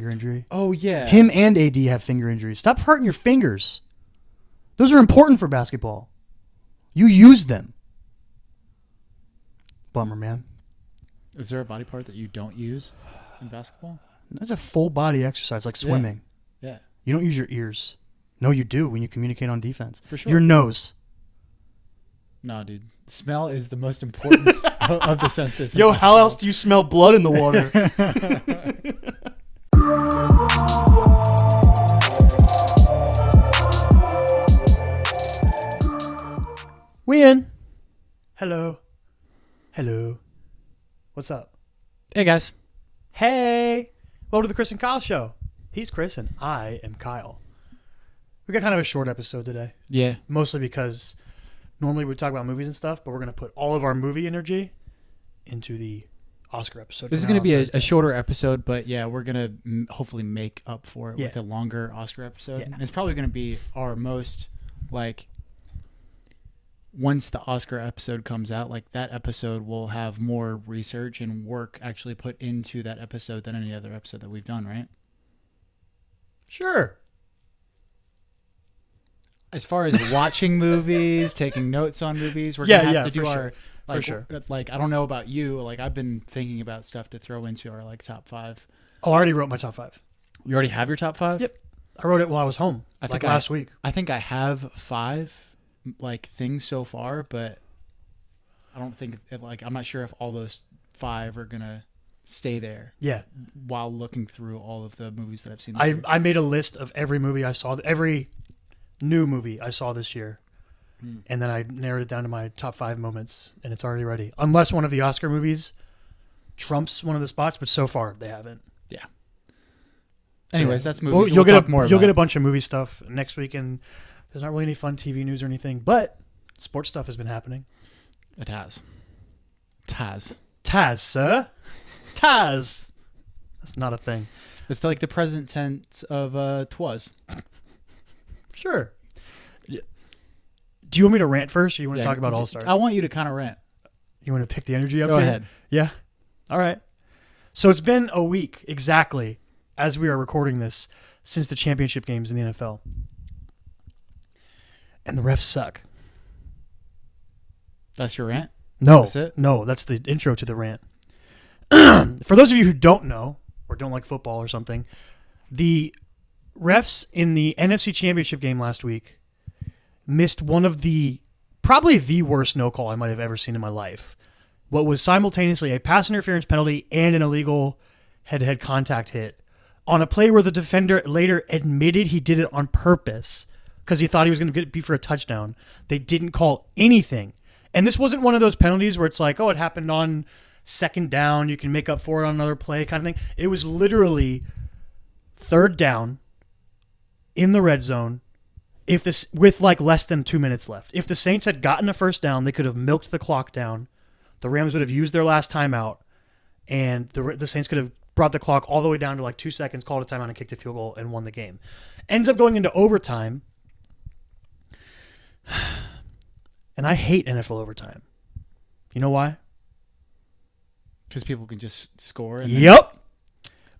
finger injury. Oh, yeah. Him and AD have finger injuries. Stop hurting your fingers. Those are important for basketball. You use them. Bummer, man. Is there a body part that you don't use in basketball? That's a full body exercise, like swimming. Yeah. You don't use your ears. No, you do when you communicate on defense. For sure. Your nose. No, dude. Smell is the most important of the senses. Yo, how else do you smell blood in the water? We in. Hello. Hello. What's up? Hey, guys. Hey. Welcome to the Chris and Kyle Show. He's Chris and I am Kyle. We got kind of a short episode today. Yeah. Mostly because normally we talk about movies and stuff, but we're going to put all of our movie energy into the Oscar episode. This is going to be a shorter episode, but yeah, we're going to hopefully make up for it with a longer Oscar episode. Yeah. And it's probably going to be our most, like, once the Oscar episode comes out, like, that episode will have more research and work actually put into that episode than any other episode that we've done, right? Sure. As far as watching movies, taking notes on movies, we're going to have to do our... Like, for sure. Like, I don't know about you. Like, I've been thinking about stuff to throw into our, like, top 5. Oh, I already wrote my top 5. You already have your top 5? Yep. I wrote it while I was home, last week. I think I have 5, like, things so far, but I don't think, I'm not sure if all those 5 are going to stay there. Yeah. While looking through all of the movies that I've seen this year. I made a list of every movie I saw, every new movie I saw this year. And then I narrowed it down to my top 5 moments, and it's already ready. Unless one of the Oscar movies trumps one of the spots, but so far they haven't. Yeah. Anyways, that's movies. Well, you'll get a bunch of movie stuff next week, and there's not really any fun TV news or anything, but sports stuff has been happening. It has. Taz, sir. Taz. That's not a thing. It's like the present tense of twas. Sure. Do you want me to rant first, or you want to talk about All-Star? I want you to kind of rant. You want to pick the energy up Go here? ahead. Yeah? All right. So it's been a week exactly as we are recording this since the championship games in the NFL. And the refs suck. That's your rant? No. That's it? No, that's the intro to the rant. For those of you who don't know or don't like football or something, the refs in the NFC Championship game last week missed one of probably the worst no call I might have ever seen in my life. What was simultaneously a pass interference penalty and an illegal head-to-head contact hit on a play where the defender later admitted he did it on purpose because he thought he was going to be for a touchdown. They didn't call anything. And this wasn't one of those penalties where it's like, oh, it happened on second down, you can make up for it on another play kind of thing. It was literally third down in the red zone. If this with like less than 2 minutes left. If the Saints had gotten a first down, they could have milked the clock down. The Rams would have used their last timeout, and the Saints could have brought the clock all the way down to like 2 seconds, called a timeout, and kicked a field goal and won the game. Ends up going into overtime, and I hate NFL overtime. You know why? Because people can just score. Yep.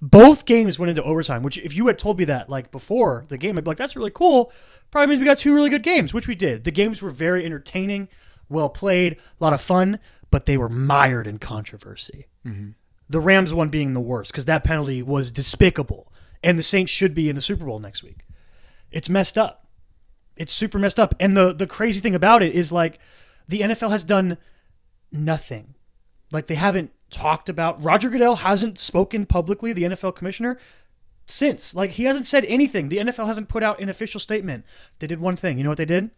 Both games went into overtime, which if you had told me that like before the game, I'd be like, that's really cool. Probably means we got 2 really good games, which we did. The games were very entertaining, well played, a lot of fun, but they were mired in controversy. Mm-hmm. The Rams one being the worst because that penalty was despicable, and the Saints should be in the Super Bowl next week. It's messed up. It's super messed up. And the crazy thing about it is like the NFL has done nothing. Like they haven't talked about. Roger Goodell hasn't spoken publicly, the NFL commissioner, since. Like, he hasn't said anything. The NFL hasn't put out an official statement. They did one thing. You know what they did?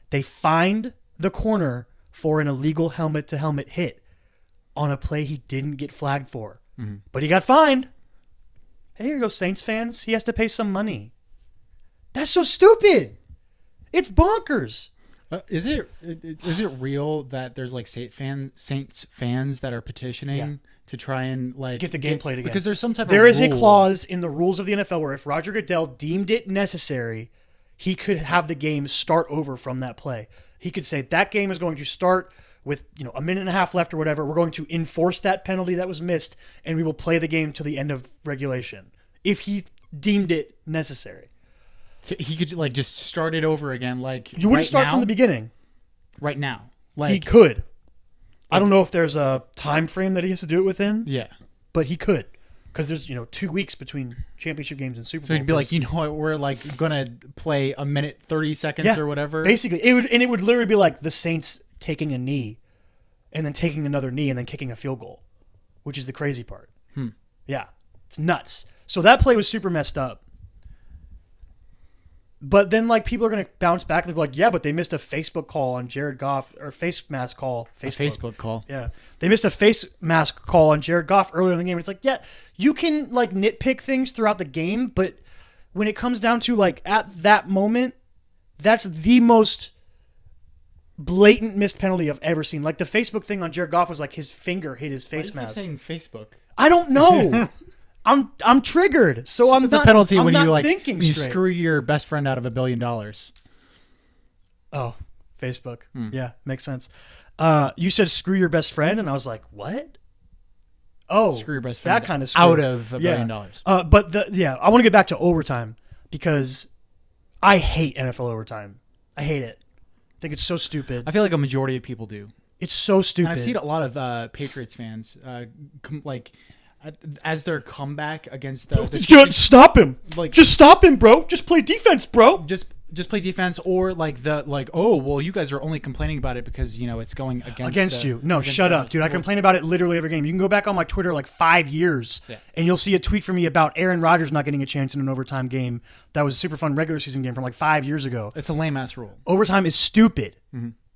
They fined the corner for an illegal helmet-to-helmet hit on a play he didn't get flagged for. Mm-hmm. But he got fined. Hey, here you go, Saints fans. He has to pay some money. That's so stupid. It's bonkers. Is it real that there's like Saints fans that are petitioning to try and like get the game played again? Because there's some type there of is a clause in the rules of the NFL where if Roger Goodell deemed it necessary, he could have the game start over from that play. He could say that game is going to start with a minute and a half left or whatever. We're going to enforce that penalty that was missed, and we will play the game to the end of regulation if he deemed it necessary. So he could like just start it over again. Like You wouldn't right start now? from the beginning. Right now. He Like could. I don't know if there's a time frame that he has to do it within, yeah. but he could. Because there's 2 weeks between championship games and Super Bowl. So he'd be like, you know what, we're like gonna play a minute 30 seconds or whatever. Basically, it would literally be like the Saints taking a knee, and then taking another knee, and then kicking a field goal, which is the crazy part. Yeah, it's nuts. So that play was super messed up. But then, like, people are going to bounce back. They're like, yeah, but they missed a Facebook call on Jared Goff, or face mask call. Facebook call. Yeah. They missed a face mask call on Jared Goff earlier in the game. It's like, yeah, you can, like, nitpick things throughout the game, but when it comes down to, like, at that moment, that's the most blatant missed penalty I've ever seen. Like, the Facebook thing on Jared Goff was like his finger hit his face mask. Why do you keep saying Facebook? I don't know. I'm triggered, so I'm It's not. a penalty I'm when not you like thinking you straight. screw your best friend out of $1 billion. Oh, Facebook. Yeah, makes sense. You said screw your best friend, and I was like, what? Oh, Screw your best friend that kind of screw. out of $1 billion. But I want to get back to overtime because I hate NFL overtime. I hate it. I think it's so stupid. I feel like a majority of people do. It's so stupid. And I've seen a lot of Patriots fans as their comeback against the Just stop him. Like- just stop him, bro. Just play defense, bro. just play defense, or oh well, you guys are only complaining about it because it's going against You. No, shut up, dude. I complain about it literally every game. You can go back on my Twitter like 5 years, and you'll see a tweet from me about Aaron Rodgers not getting a chance in an overtime game. That was a super fun regular season game from like 5 years ago. It's a lame ass rule. Overtime is stupid.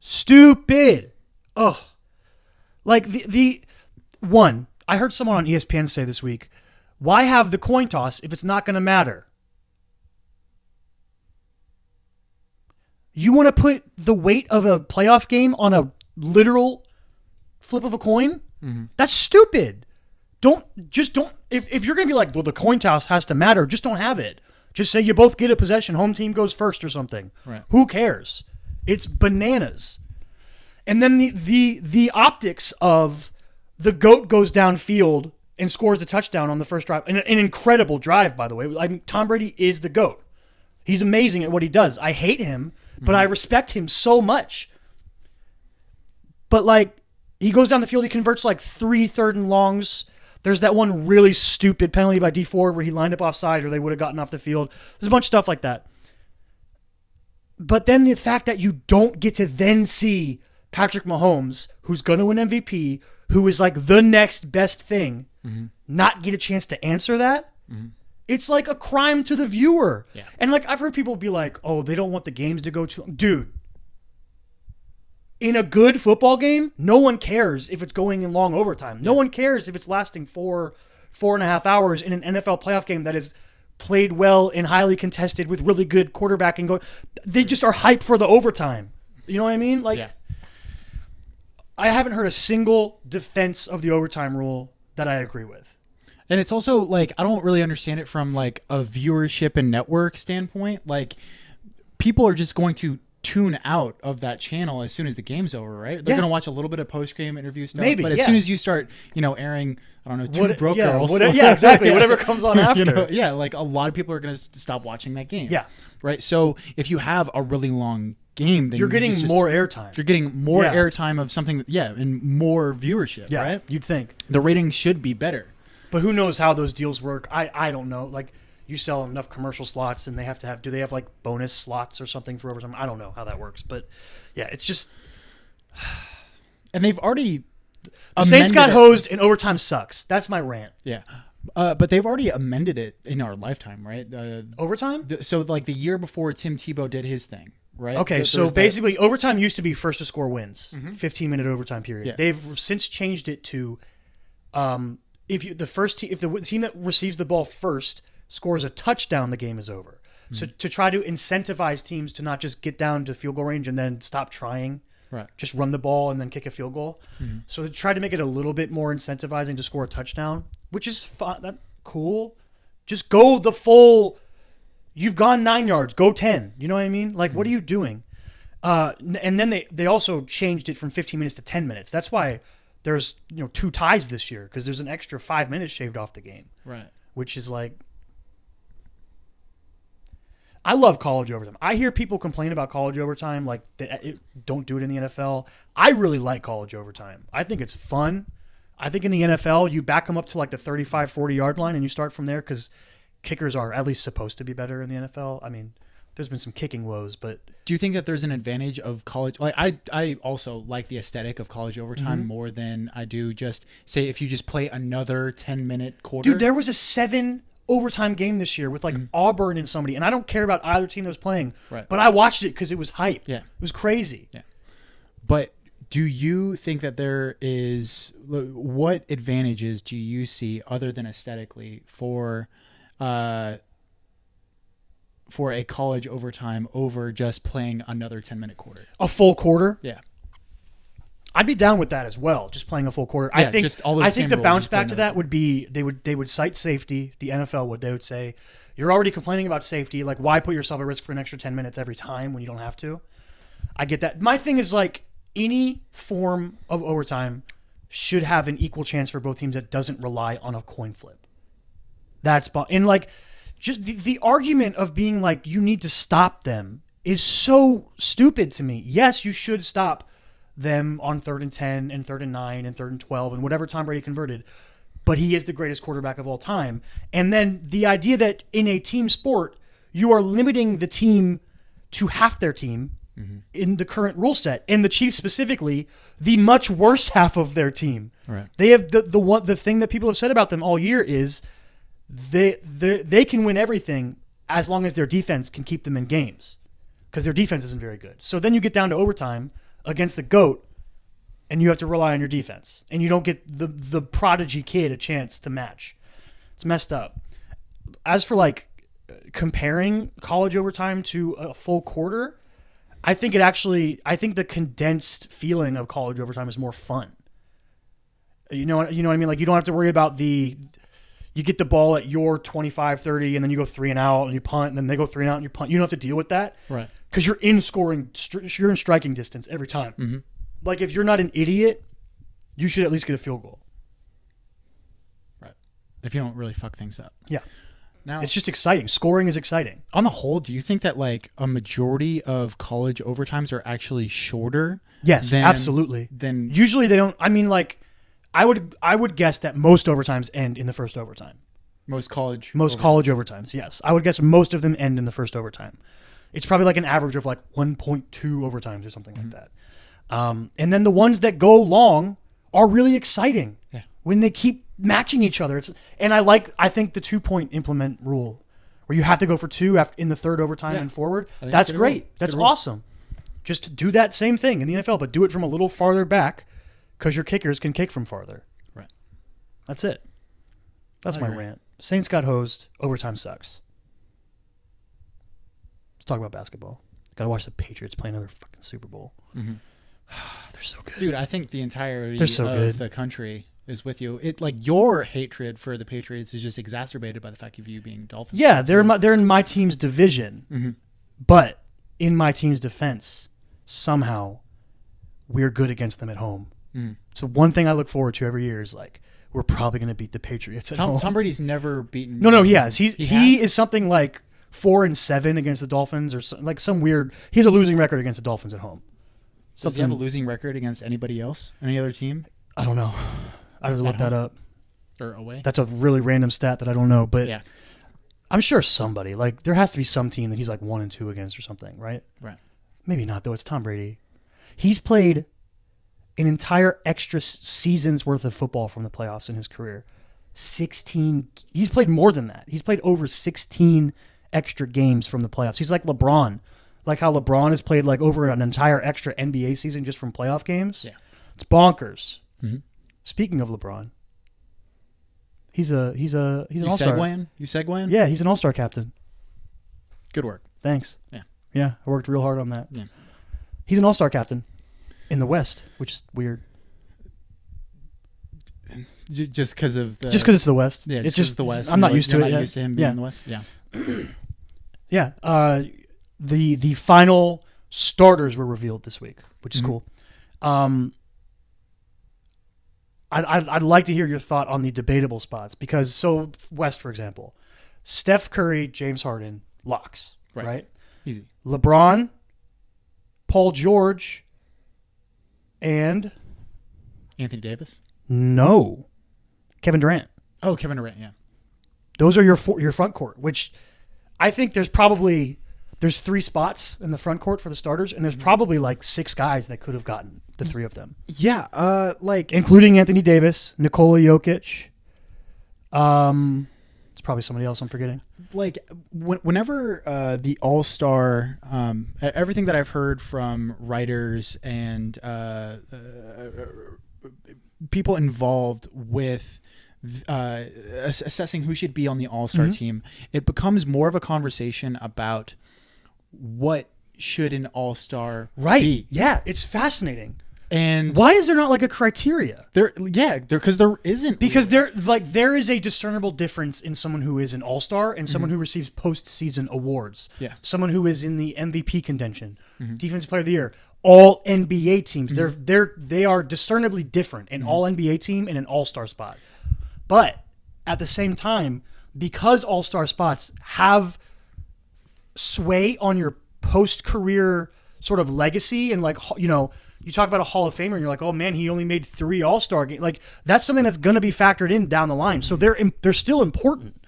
Stupid. Ugh. Like the one. I heard someone on ESPN say this week, why have the coin toss if it's not going to matter? You want to put the weight of a playoff game on a literal flip of a coin? That's stupid. If you're going to be like, well, the coin toss has to matter, just don't have it. Just say you both get a possession, home team goes first or something. Right. Who cares? It's bananas. And then the optics of the GOAT goes downfield and scores a touchdown on the first drive. An incredible drive, by the way. I mean, Tom Brady is the GOAT. He's amazing at what he does. I hate him, but I respect him so much. But, like, he goes down the field. He converts, like, 3 third and longs. There's that one really stupid penalty by D Ford where he lined up offside or they would have gotten off the field. There's a bunch of stuff like that. But then the fact that you don't get to then see Patrick Mahomes, who's going to win MVP, who is like the next best thing, not get a chance to answer that, it's like a crime to the viewer. Yeah. And like I've heard people be like, oh, they don't want the games to go too long. Dude, in a good football game, no one cares if it's going in long overtime. No one cares if it's lasting 4.5 hours in an NFL playoff game that is played well and highly contested with really good quarterbacking going. They just are hyped for the overtime. You know what I mean? Like, Yeah. I haven't heard a single defense of the overtime rule that I agree with. And it's also like I don't really understand it from like a viewership and network standpoint. Like people are just going to tune out of that channel as soon as the game's over, right? They're going to watch a little bit of post-game interview stuff. Maybe, but as soon as you start, airing, I don't know, two broke girls. Yeah, exactly. Whatever comes on after. Like a lot of people are going to stop watching that game. Yeah. Right? So if you have a really long game, then You're getting more airtime. You're getting more airtime of something, and more viewership, right? You'd think. The ratings should be better. But who knows how those deals work? I don't know. Like, you sell enough commercial slots and do they have like bonus slots or something for overtime? I don't know how that works. But yeah, it's just. And they've already. The Saints got hosed and overtime sucks. That's my rant. Yeah. But they've already amended it in our lifetime, right? Overtime? So like the year before Tim Tebow did his thing, right? Okay, so basically overtime used to be first to score wins, 15-minute overtime period. Yeah. They've since changed it to if the team that receives the ball first scores a touchdown, the game is over. So to try to incentivize teams to not just get down to field goal range and then stop trying, right? Just run the ball and then kick a field goal. So they tried to make it a little bit more incentivizing to score a touchdown, which is fun. That cool. Just go the full. You've gone 9 yards. Go 10. You know what I mean? Like, what are you doing? And then they also changed it from 15 minutes to 10 minutes. That's why there's 2 ties this year because there's an extra 5 minutes shaved off the game. Right. Which is like, I love college overtime. I hear people complain about college overtime, like don't do it in the NFL. I really like college overtime. I think it's fun. I think in the NFL, you back them up to like the 35, 40-yard line, and you start from there because kickers are at least supposed to be better in the NFL. I mean, there's been some kicking woes, but do you think that there's an advantage of college? Like I also like the aesthetic of college overtime more than I do just say if you just play another 10-minute quarter. Dude, there was a 7 overtime game this year with like Auburn and somebody, and I don't care about either team that was playing, right. but I watched it because it was hype. Yeah, it was crazy. Yeah, but do you think that there is what advantages do you see other than aesthetically for a college overtime over just playing another 10-minute quarter? A full quarter? Yeah. I'd be down with that as well, just playing a full quarter. Yeah, I think the bounce back to that would be they would cite safety. The NFL would. They would say, you're already complaining about safety. Like, why put yourself at risk for an extra 10 minutes every time when you don't have to? I get that. My thing is like any form of overtime should have an equal chance for both teams that doesn't rely on a coin flip. And like just the argument of being like you need to stop them is so stupid to me. Yes, you should stop them on 3rd and 10 and 3rd and 9 and 3rd and 12 and whatever Tom Brady converted, but he is the greatest quarterback of all time. And then the idea that in a team sport you are limiting the team to half their team in the current rule set, and the Chiefs specifically the much worse half of their team. Right. They have the thing that people have said about them all year is they can win everything as long as their defense can keep them in games, because their defense isn't very good. So then you get down to overtime against the GOAT, and you have to rely on your defense, and you don't get the prodigy kid a chance to match. It's messed up. As for like comparing college overtime to a full quarter, I think the condensed feeling of college overtime is more fun. You know what I mean? Like, you don't have to worry about you get the ball at your 25, 30, and then you go 3 and out and you punt, and then they go 3 and out and you punt. You don't have to deal with that. Right. Because you're in striking distance every time. Mm-hmm. Like, if you're not an idiot, you should at least get a field goal. Right. If you don't really fuck things up. Yeah. Now, it's just exciting. Scoring is exciting. On the whole, do you think that like a majority of college overtimes are actually shorter? Yes, absolutely. Then usually they don't. I mean, like, I would guess that most overtimes end in the first overtime. Most college overtimes, yes. I would guess most of them end in the first overtime. It's probably like an average of like 1.2 overtimes or something like that. And then the ones that go long are really exciting when they keep matching each other. I think the 2-point implement rule where you have to go for 2 in the third overtime and forward. That's great. That's awesome. Just do that same thing in the NFL, but do it from a little farther back because your kickers can kick from farther. Right. That's it. That's my rant. Saints got hosed. Overtime sucks. Let's talk about basketball. Got to watch the Patriots play another fucking Super Bowl. Mm-hmm. They're so good. Dude, I think the entirety of the country is with you. It like your hatred for the Patriots is just exacerbated by the fact of you being Dolphins. Yeah, they're in my team's division. But in my team's defense, somehow we're good against them at home. So one thing I look forward to every year is like, we're probably going to beat the Patriots at home. Tom Brady's never beaten. No, he has. He is something like 4-7 against the Dolphins, or like some weird. He has a losing record against the Dolphins at home. Does he have a losing record against anybody else? Any other team? I don't know. I have to look that up. Or away? That's a really random stat that I don't know, but yeah. I'm sure somebody, like, there has to be some team that he's like 1-2 against or something, right? Right. Maybe not though. It's Tom Brady. He's played an entire extra season's worth of football from the playoffs in his career. 16. He's played more than that. He's played over 16 extra games from the playoffs. He's like LeBron. Like how LeBron has played like over an entire extra NBA season just from playoff games. Yeah. It's bonkers. Mm-hmm. Speaking of LeBron, he's an all-star. You segueing? Yeah, he's an all-star captain. Good work. Thanks. Yeah. Yeah, I worked real hard on that. Yeah. He's an all-star captain in the West, which is weird. Just because of the... Just because it's the West. Yeah, it's just the West. I'm not used to it yet. Not used to him being in the West? Yeah. Yeah. The final starters were revealed this week, which is cool. I'd like to hear your thought on the debatable spots because West, for example, Steph Curry, James Harden, locks. right? Easy. LeBron, Paul George, and Anthony Davis. no, Kevin Durant. Oh, Kevin Durant. Yeah. Those are your front court, which I think there's 3 spots in the front court for the starters, and there's probably like 6 guys that could have gotten the 3 of them. Yeah. Like Including Anthony Davis, Nikola Jokic. It's probably somebody else I'm forgetting. Like whenever the All-Star, everything that I've heard from writers and people involved with assessing who should be on the All-Star team, it becomes more of a conversation about what should an All-Star be. Yeah, it's fascinating. And why is there not like a criteria? Because there isn't. Because there is a discernible difference in someone who is an All-Star and someone who receives postseason awards. Yeah. Someone who is in the MVP contention, Defensive Player of the Year, all NBA teams. They are discernibly different. An all NBA team and an All-Star spot. But at the same time, because All-Star spots have sway on your post-career sort of legacy and like, you know, you talk about a Hall of Famer and you're like, oh man, he only made 3 All-Star games. Like that's something that's going to be factored in down the line. So they're still important.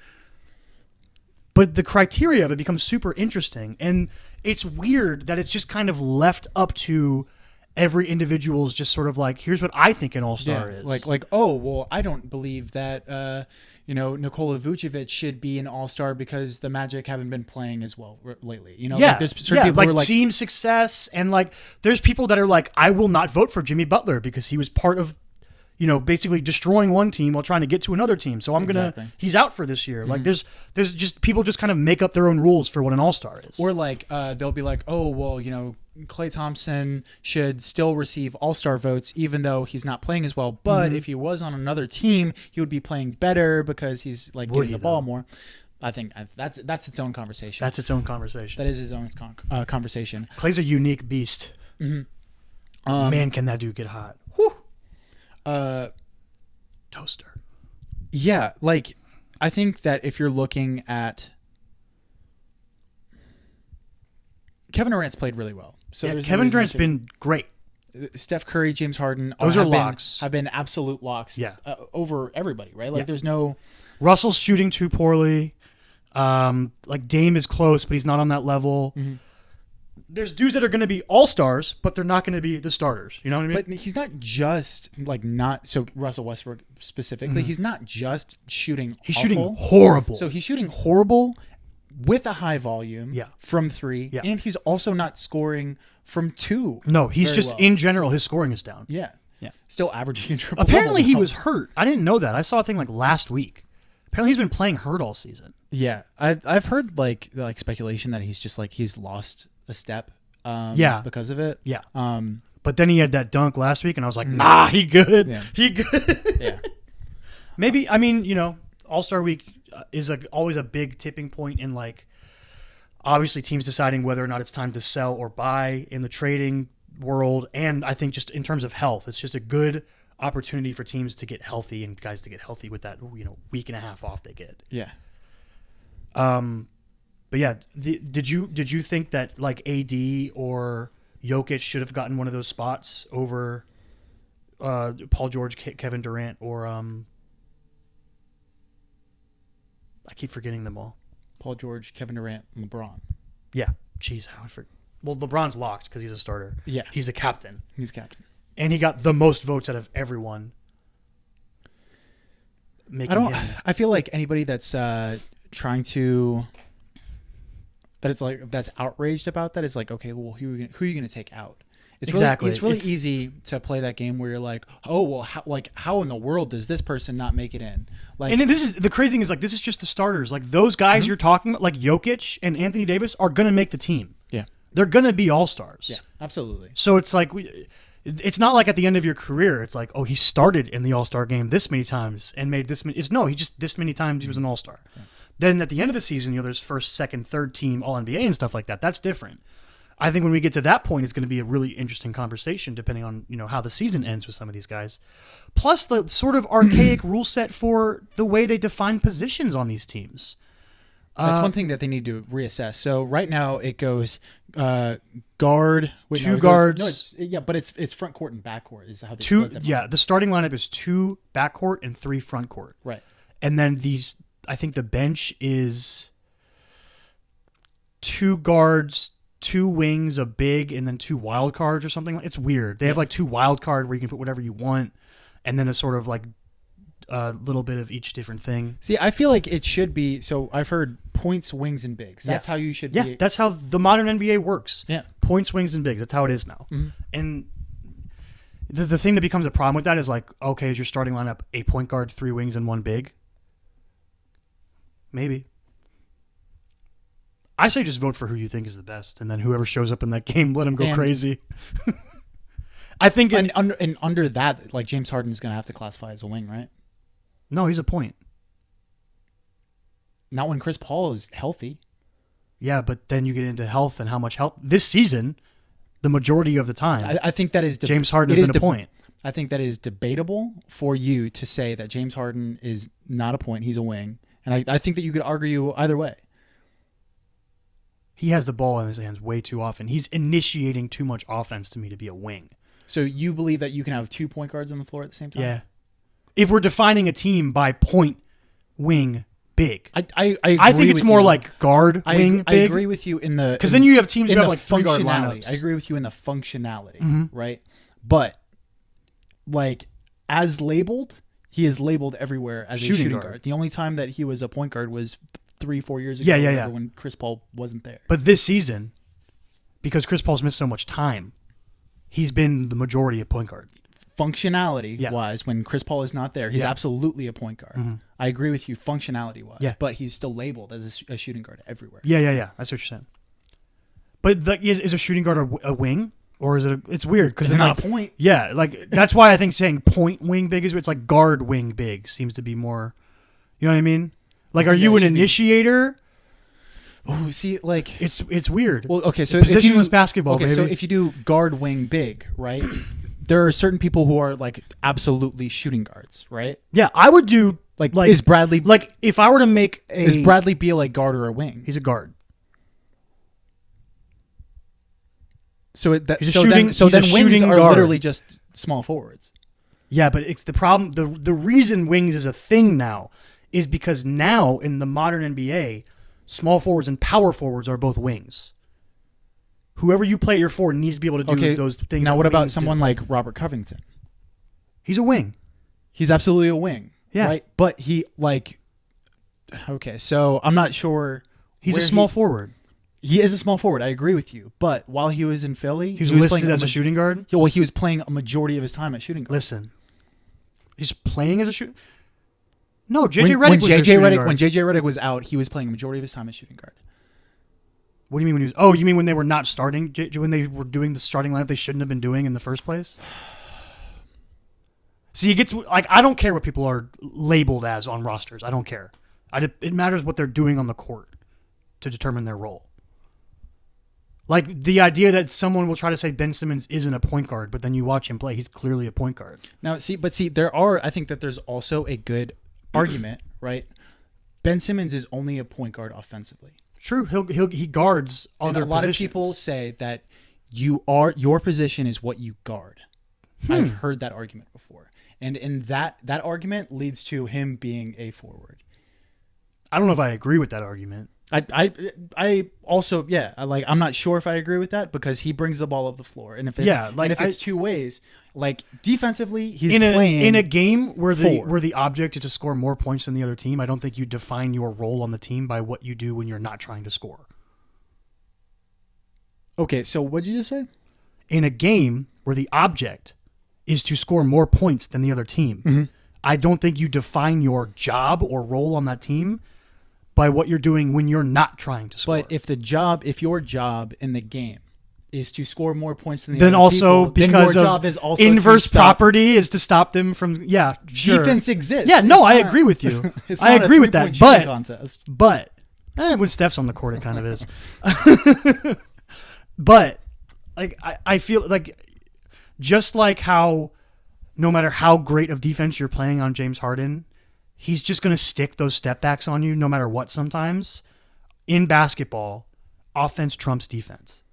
But the criteria of it becomes super interesting. And it's weird that it's just kind of left up to every individual's just sort of like, here's what I think an All-Star is. Like, oh, well, I don't believe that, Nikola Vucevic should be an All-Star because the Magic haven't been playing as well lately. You know, like, there's certain people who are like team success, and like there's people that are like, I will not vote for Jimmy Butler because he was part of, you know, basically destroying one team while trying to get to another team. So he's out for this year. Like there's just people just kind of make up their own rules for what an All-Star is. Or like they'll be like, oh, well, you know, Klay Thompson should still receive All-Star votes even though he's not playing as well. But if he was on another team, he would be playing better because he's like getting the ball more. I think that's its own conversation. That's its own conversation. That is his own conversation. Klay's a unique beast. Man, can that dude get hot. Whew. Toaster. Yeah, like I think that if you're looking at Kevin Durant's played really well. So yeah, Kevin Durant's been great. Steph Curry, James Harden, those are locks. Have been absolute locks. Yeah. Over everybody, right? Like there's no. Russell's shooting too poorly. Like Dame is close, but he's not on that level. There's dudes that are going to be all-stars, but they're not going to be the starters. You know what I mean? But he's not just so Russell Westbrook specifically. He's not just shooting. He's shooting horrible. So he's shooting horrible with a high volume from 3, and he's also not scoring from 2. No, he's just in general his scoring is down. Yeah. Still averaging a triple. Apparently he was hurt. I didn't know that. I saw a thing like last week. Apparently he's been playing hurt all season. Yeah, I've heard like speculation that he's just like he's lost a step. Because of it. Yeah. But then he had that dunk last week, and I was like, nah, he good. Yeah. He good. Yeah. Maybe, I mean, you know, All-Star Week is always a big tipping point in like obviously teams deciding whether or not it's time to sell or buy in the trading world, and I think just in terms of health, it's just a good opportunity for teams to get healthy and guys to get healthy with that, you know, week and a half off they get. Yeah. But yeah, did you think that like AD or Jokic should have gotten one of those spots over Paul George, Kevin Durant, or I keep forgetting them all. Paul George, Kevin Durant, LeBron. Yeah. Jeez, how I forget. Well, LeBron's locked because he's a starter. Yeah. He's a captain. He's captain. And he got the most votes out of everyone. I feel like anybody that's trying to that's outraged about that is like, okay, well, who are you going to take out? It's really easy to play that game where you're like, oh, well, how in the world does this person not make it in? Like, and this is the crazy thing is like this is just the starters. Like those guys you're talking about, like Jokic and Anthony Davis, are gonna make the team. Yeah, they're gonna be all-stars. Yeah, absolutely. So it's like it's not like at the end of your career, it's like, oh, he started in the All-Star game this many times and made this many. He just this many times he was an All-Star. Yeah. Then at the end of the season, you know, there's first, second, third team All-NBA and stuff like that. That's different. I think when we get to that point, it's going to be a really interesting conversation, depending on, you know, how the season ends with some of these guys. Plus the sort of archaic rule set for the way they define positions on these teams. That's one thing that they need to reassess. So right now it goes guard, two guards. But it's front court and back court is how they two. split them Yeah, up. the starting lineup is 2 backcourt and 3 front court. Right. And then I think the bench is 2 guards, 2 wings, a big, and then 2 wild cards or something. It's weird. They have like 2 wild card where you can put whatever you want, and then a sort of like a little bit of each different thing. See, I feel like it should be. So I've heard points, wings, and bigs. That's how you should be. Yeah, that's how the modern NBA works. Yeah. Points, wings, and bigs. That's how it is now. Mm-hmm. And the thing that becomes a problem with that is like, okay, is your starting lineup a point guard, 3 wings, and 1 big? Maybe. I say just vote for who you think is the best, and then whoever shows up in that game, let them go crazy. I think and under that, like James Harden's going to have to classify as a wing, right? No, he's a point. Not when Chris Paul is healthy. Yeah, but then you get into health and how much health. This season, the majority of the time, I think that is James Harden has been a point. I think that is debatable for you to say that James Harden is not a point, he's a wing. And I think that you could argue either way. He has the ball in his hands way too often. He's initiating too much offense to me to be a wing. So you believe that you can have 2 point guards on the floor at the same time? Yeah. If we're defining a team by point, wing, big. I think it's more like guard, wing, big. I agree with you in the... Because then you have teams who in have the like 3 guard functionality. lineups. I agree with you in the functionality, right? But, like, as labeled, he is labeled everywhere as a shooting guard. The only time that he was a point guard was 3-4 years ago when Chris Paul wasn't there. But this season, because Chris Paul's missed so much time, he's been the majority of point guard. Functionality-wise, when Chris Paul is not there, he's absolutely a point guard. Mm-hmm. I agree with you functionality-wise, but he's still labeled as a shooting guard everywhere. Yeah. That's what you're saying. But is a shooting guard a wing? Or is it? It's weird because it's not a point. Yeah, like that's why I think saying point wing big is it's like guard wing big seems to be more. You know what I mean? Like, are you an initiator? Oh, see, like it's weird. Well, okay, so positionless basketball. Okay, so if you do guard wing big, right? There are certain people who are like absolutely shooting guards, right? Yeah, I would do like is Bradley like if I were to make is Bradley Beal a guard or a wing? He's a guard. So then wings are literally just small forwards. Yeah, but it's the problem. The reason wings is a thing now is because now in the modern NBA, small forwards and power forwards are both wings. Whoever you play your forward needs to be able to do those things. Now, what about someone like Robert Covington? He's a wing. He's absolutely a wing. Yeah. Right? But he, like... Okay, so I'm not sure... He's a small forward. He is a small forward. I agree with you. But while he was in Philly... He was listed as a shooting guard? Well, he was playing a majority of his time at shooting guard. Listen. He's playing as a shooting... No, JJ Redick was their shooting guard. When JJ Redick was out, he was playing a majority of his time as shooting guard. What do you mean when he was... Oh, you mean when they were not starting? When they were doing the starting lineup they shouldn't have been doing in the first place? See, it gets... Like, I don't care what people are labeled as on rosters. I don't care. It matters what they're doing on the court to determine their role. Like, the idea that someone will try to say Ben Simmons isn't a point guard, but then you watch him play, he's clearly a point guard. Now, I think that there's also a good argument, right? Ben Simmons is only a point guard offensively. True, he guards other positions. A lot of people say that your position is what you guard. I've heard that argument before, and in that argument leads to him being a forward. I don't know if I agree with that argument. I also I'm not sure if I agree with that because he brings the ball up the floor, and if it's two ways, like defensively he's playing in a game where the object is to score more points than the other team. I don't think you define your role on the team by what you do when you're not trying to score. Okay, so what did you just say? In a game where the object is to score more points than the other team, I don't think you define your job or role on that team by what you're doing when you're not trying to score. But if your job in the game is to score more points than the then other also people, because then your of job is also inverse property is to stop them from sure. Defense exists. Yeah, no, I agree with you. I agree with that. But when Steph's on the court, it kind of is. But like I feel like just like how no matter how great of defense you're playing on James Harden, he's just going to stick those step backs on you no matter what sometimes. in basketball, offense trumps defense.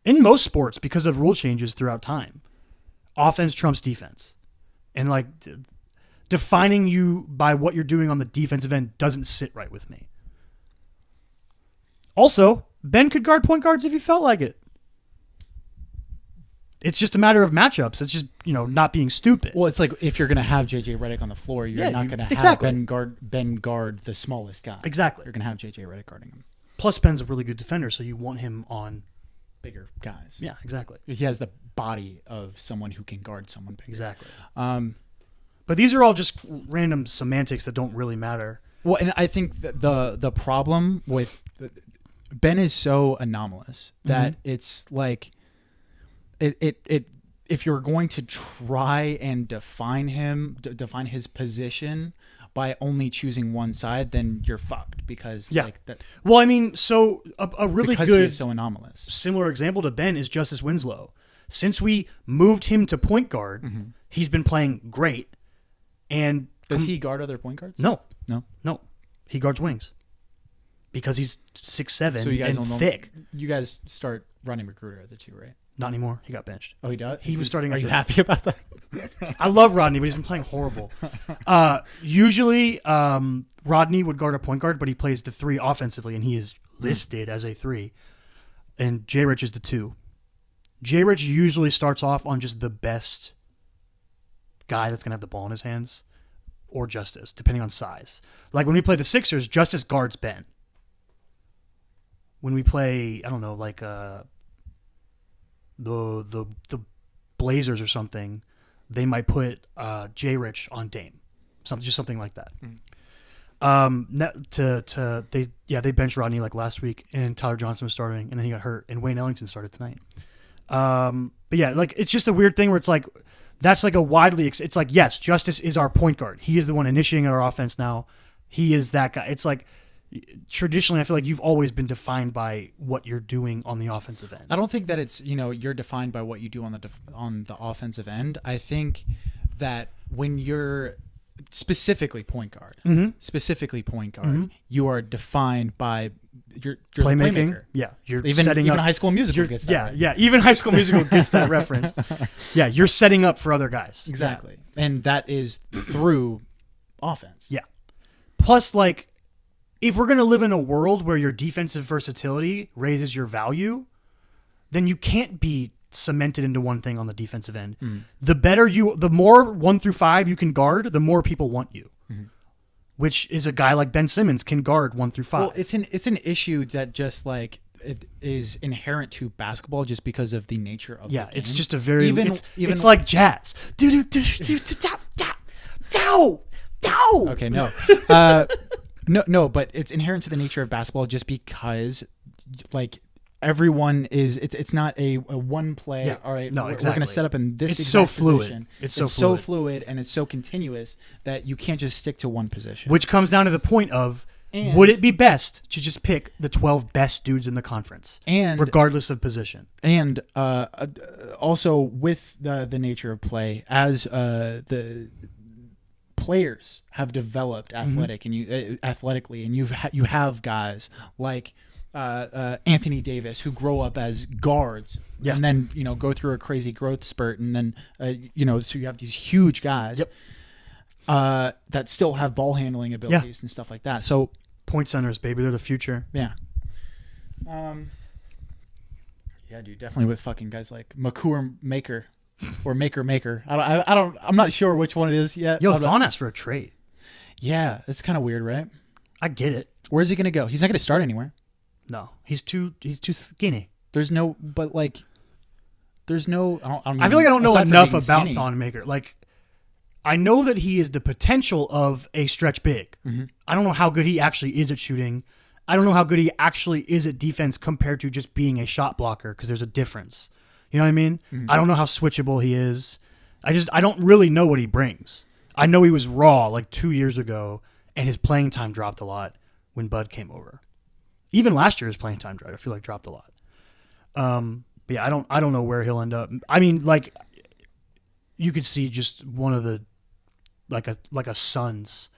In most sports, because of rule changes throughout time, offense trumps defense. And like defining you by what you're doing on the defensive end doesn't sit right with me. Also, Ben could guard point guards if he felt like it. It's just a matter of matchups. It's just, not being stupid. Well, it's like if you're going to have JJ Redick on the floor, you're not going to have Ben guard the smallest guy. Exactly. You're going to have JJ Redick guarding him. Plus, Ben's a really good defender, so you want him on bigger guys. Yeah, exactly. He has the body of someone who can guard someone bigger. Exactly. But these are all just random semantics that don't really matter. Well, and I think the problem with Ben is so anomalous that it's like it if you're going to try and define his position by only choosing one side, then you're fucked because like that. Well, I mean, so a really because good he is so anomalous. Similar example to Ben is Justice Winslow. Since we moved him to point guard, he's been playing great. And does he guard other point guards? No. He guards wings because he's 6'7" and thick. You guys start running recruiter at the 2, right? Not anymore. He got benched. Oh, he does? He was starting. Are you happy about that? I love Rodney, but he's been playing horrible. Usually, Rodney would guard a point guard, but he plays the 3 offensively, and he is listed as a 3. And J. Rich is the 2. J. Rich usually starts off on just the best guy that's going to have the ball in his hands, or Justice, depending on size. Like when we play the Sixers, Justice guards Ben. When we play, I don't know, like the Blazers or something, they might put J. Rich on Dame, something like that. They benched Rodney like last week, and Tyler Johnson was starting, and then he got hurt, and Wayne Ellington started tonight. But yeah, like it's just a weird thing where it's like that's like a widely. It's like yes, Justice is our point guard. He is the one initiating our offense now. He is that guy. It's like traditionally, I feel like you've always been defined by what you're doing on the offensive end. I don't think that it's you're defined by what you do on the offensive end. I think that when you're specifically point guard, you are defined by your playmaker. Yeah, you're even setting up. Even High School Musical gets that. Right? Yeah, even High School Musical gets that reference. Yeah, you're setting up for other guys. Exactly, and that is through offense. Yeah. Plus, like, if we're gonna live in a world where your defensive versatility raises your value, then you can't be cemented into one thing on the defensive end. The more 1 through 5 you can guard, the more people want you. Which is a guy like Ben Simmons can guard 1 through 5. Well, it's an issue that just like it is inherent to basketball just because of the nature of the game. It's just a very it's like jazz. Okay, no. No, but it's inherent to the nature of basketball just because like everyone is it's not a one play. Yeah. All right, no, we're exactly. going to set up in this. It's exact so fluid. Position. It's so fluid and it's so continuous that you can't just stick to one position. Which comes down to the point of would it be best to just pick the 12 best dudes in the conference, and regardless of position? And also with the nature of play, as the players have developed athletically, and you have guys like Anthony Davis who grow up as guards and then go through a crazy growth spurt, and then so you have these huge guys that still have ball handling abilities and stuff like that. So point centers, baby, they're the future. Yeah. Yeah, dude, definitely with fucking guys like Makur Maker. Or Maker. I'm not sure which one it is yet. Yo, Vaughn asked for a trade. Yeah, it's kind of weird, right? I get it. Where's he gonna go? He's not gonna start anywhere. No, he's too skinny. I feel like I don't know enough about Vaughn Maker. Like, I know that he is the potential of a stretch big. I don't know how good he actually is at shooting. I don't know how good he actually is at defense compared to just being a shot blocker, because there's a difference. You know what I mean? I don't know how switchable he is. I don't really know what he brings. I know he was raw like 2 years ago, and his playing time dropped a lot when Bud came over. Even last year, his playing time I feel like dropped a lot. But yeah, I don't know where he'll end up. I mean, like, you could see just one of the like a Suns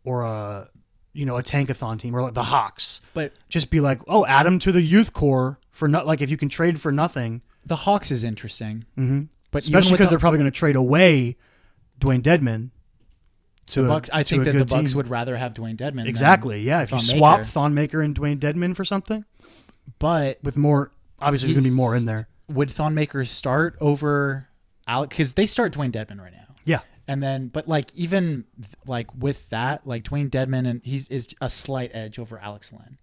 or a a tankathon team or like the Hawks. But Just be like, oh, add him to the youth core for not like if you can trade for nothing. the Hawks is interesting. Mm-hmm. But Especially because they're probably going to trade away Dwayne Dedman. the Bucks, I think that the Bucks team. would rather have Dwayne Dedman. Exactly. Yeah. If you Thon swap Maker. Thon Maker and Dwayne Dedman for something But with more, obviously there's going to be more in there. Would Thon Maker start over Alec? Because they start Dwayne Dedman right now. Yeah. And then, but like even like with that, like Dwayne Dedman and is a slight edge over Alex Len.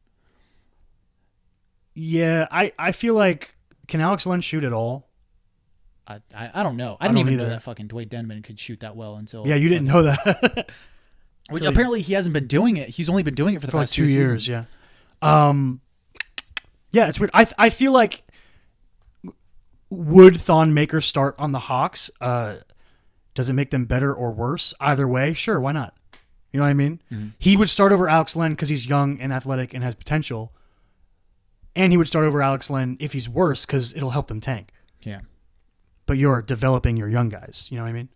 Yeah. I feel like, can Alex Len shoot at all? I don't know. I don't didn't even either. know that fucking Dwayne Dedman could shoot that well until Yeah, you didn't know that. Which apparently he hasn't been doing it. He's only been doing it for the for like past 2 years. seasons. Yeah. Yeah, it's weird. I feel like would Thon Maker start on the Hawks? Does it make them better or worse? Either way, sure, why not? You know what I mean? Mm-hmm. He would start over Alex Len because he's young and athletic and has potential. And he would start over Alex Len if he's worse because it'll help them tank. Yeah. But you're developing your young guys. You know what I mean?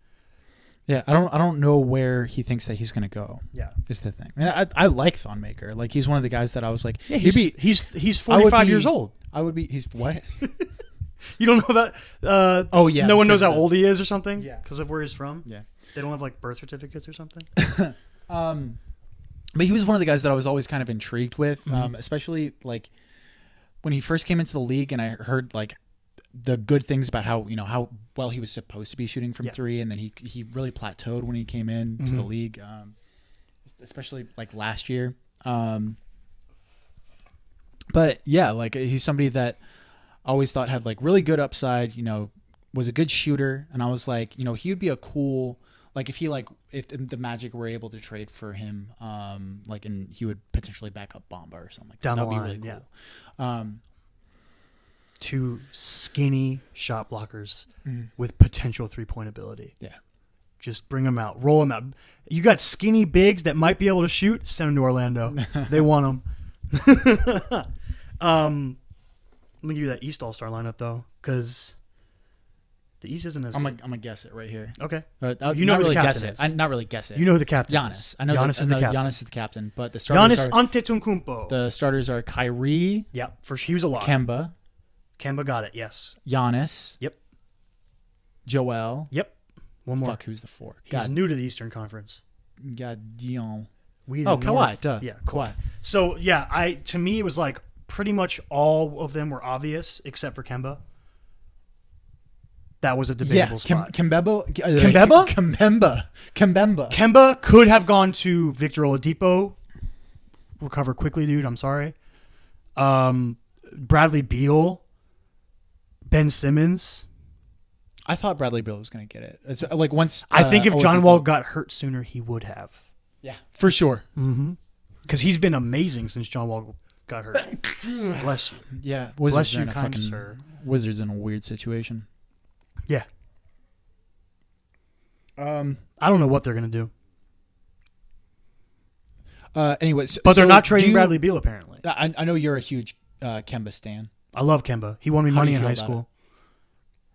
Yeah, I don't know where he thinks that he's going to go. Yeah. Is the thing. And I like Thon Maker. Like he's one of the guys that I was like, Yeah, he's I would 45 be- years old. I would be. He's what? You don't know about? Oh yeah. No one knows because how old he is or something. Yeah. Because of where he's from. Yeah. They don't have like birth certificates or something. But he was one of the guys that I was always kind of intrigued with, especially like when he first came into the league, and I heard like the good things about how well he was supposed to be shooting from three, and then he really plateaued when he came in to the league, especially like last year. But yeah, like he's somebody that I always thought had like really good upside, was a good shooter, and I was like, he would be a cool, like if the Magic were able to trade for him, and he would potentially back up Bamba or something like that. Down the That'd line, be really cool. Two skinny shot blockers with potential 3-point ability. Yeah. Just bring them out. Roll them out. You got skinny bigs that might be able to shoot? Send them to Orlando. They want them. Let me give you that East All-Star lineup, though, because the East isn't as I'm good. gonna guess it right here. Okay. You know not who the really captain guess it. is. I not really guess it. You know who the captain Giannis. is. I know Giannis is the captain. Giannis is the captain, but the starters Giannis Antetokounmpo. the starters are Kyrie, Yeah, he was a lot. Kemba, Kemba got it, yes. Giannis. Yep. Joel. Yep. One more. Fuck, who's the four? He's new to the Eastern Conference. Dion. We Oh, the Kawhi. North. Duh. Yeah, Kawhi. So yeah, to me it was like pretty much all of them were obvious except for Kemba. That was a debatable spot. Kembemba. Kembemba? Kembemba. Kemba could have gone to Victor Oladipo. Recover quickly, dude. I'm sorry. Bradley Beal, Ben Simmons. I thought Bradley Beal was going to get it. It's like once I think if John Oladipo- Wall got hurt sooner, he would have. yeah, for sure. Because he's been amazing since John Wall got hurt. Bless you. Yeah, Bless Wizards you, are in a kind fucking sir. Wizards in a weird situation. Yeah. I don't know what they're gonna do, Anyways, but they're so not trading do you- Bradley Beal apparently. I know you're a huge Kemba stan. I love Kemba. He won me How do money you in feel high about school.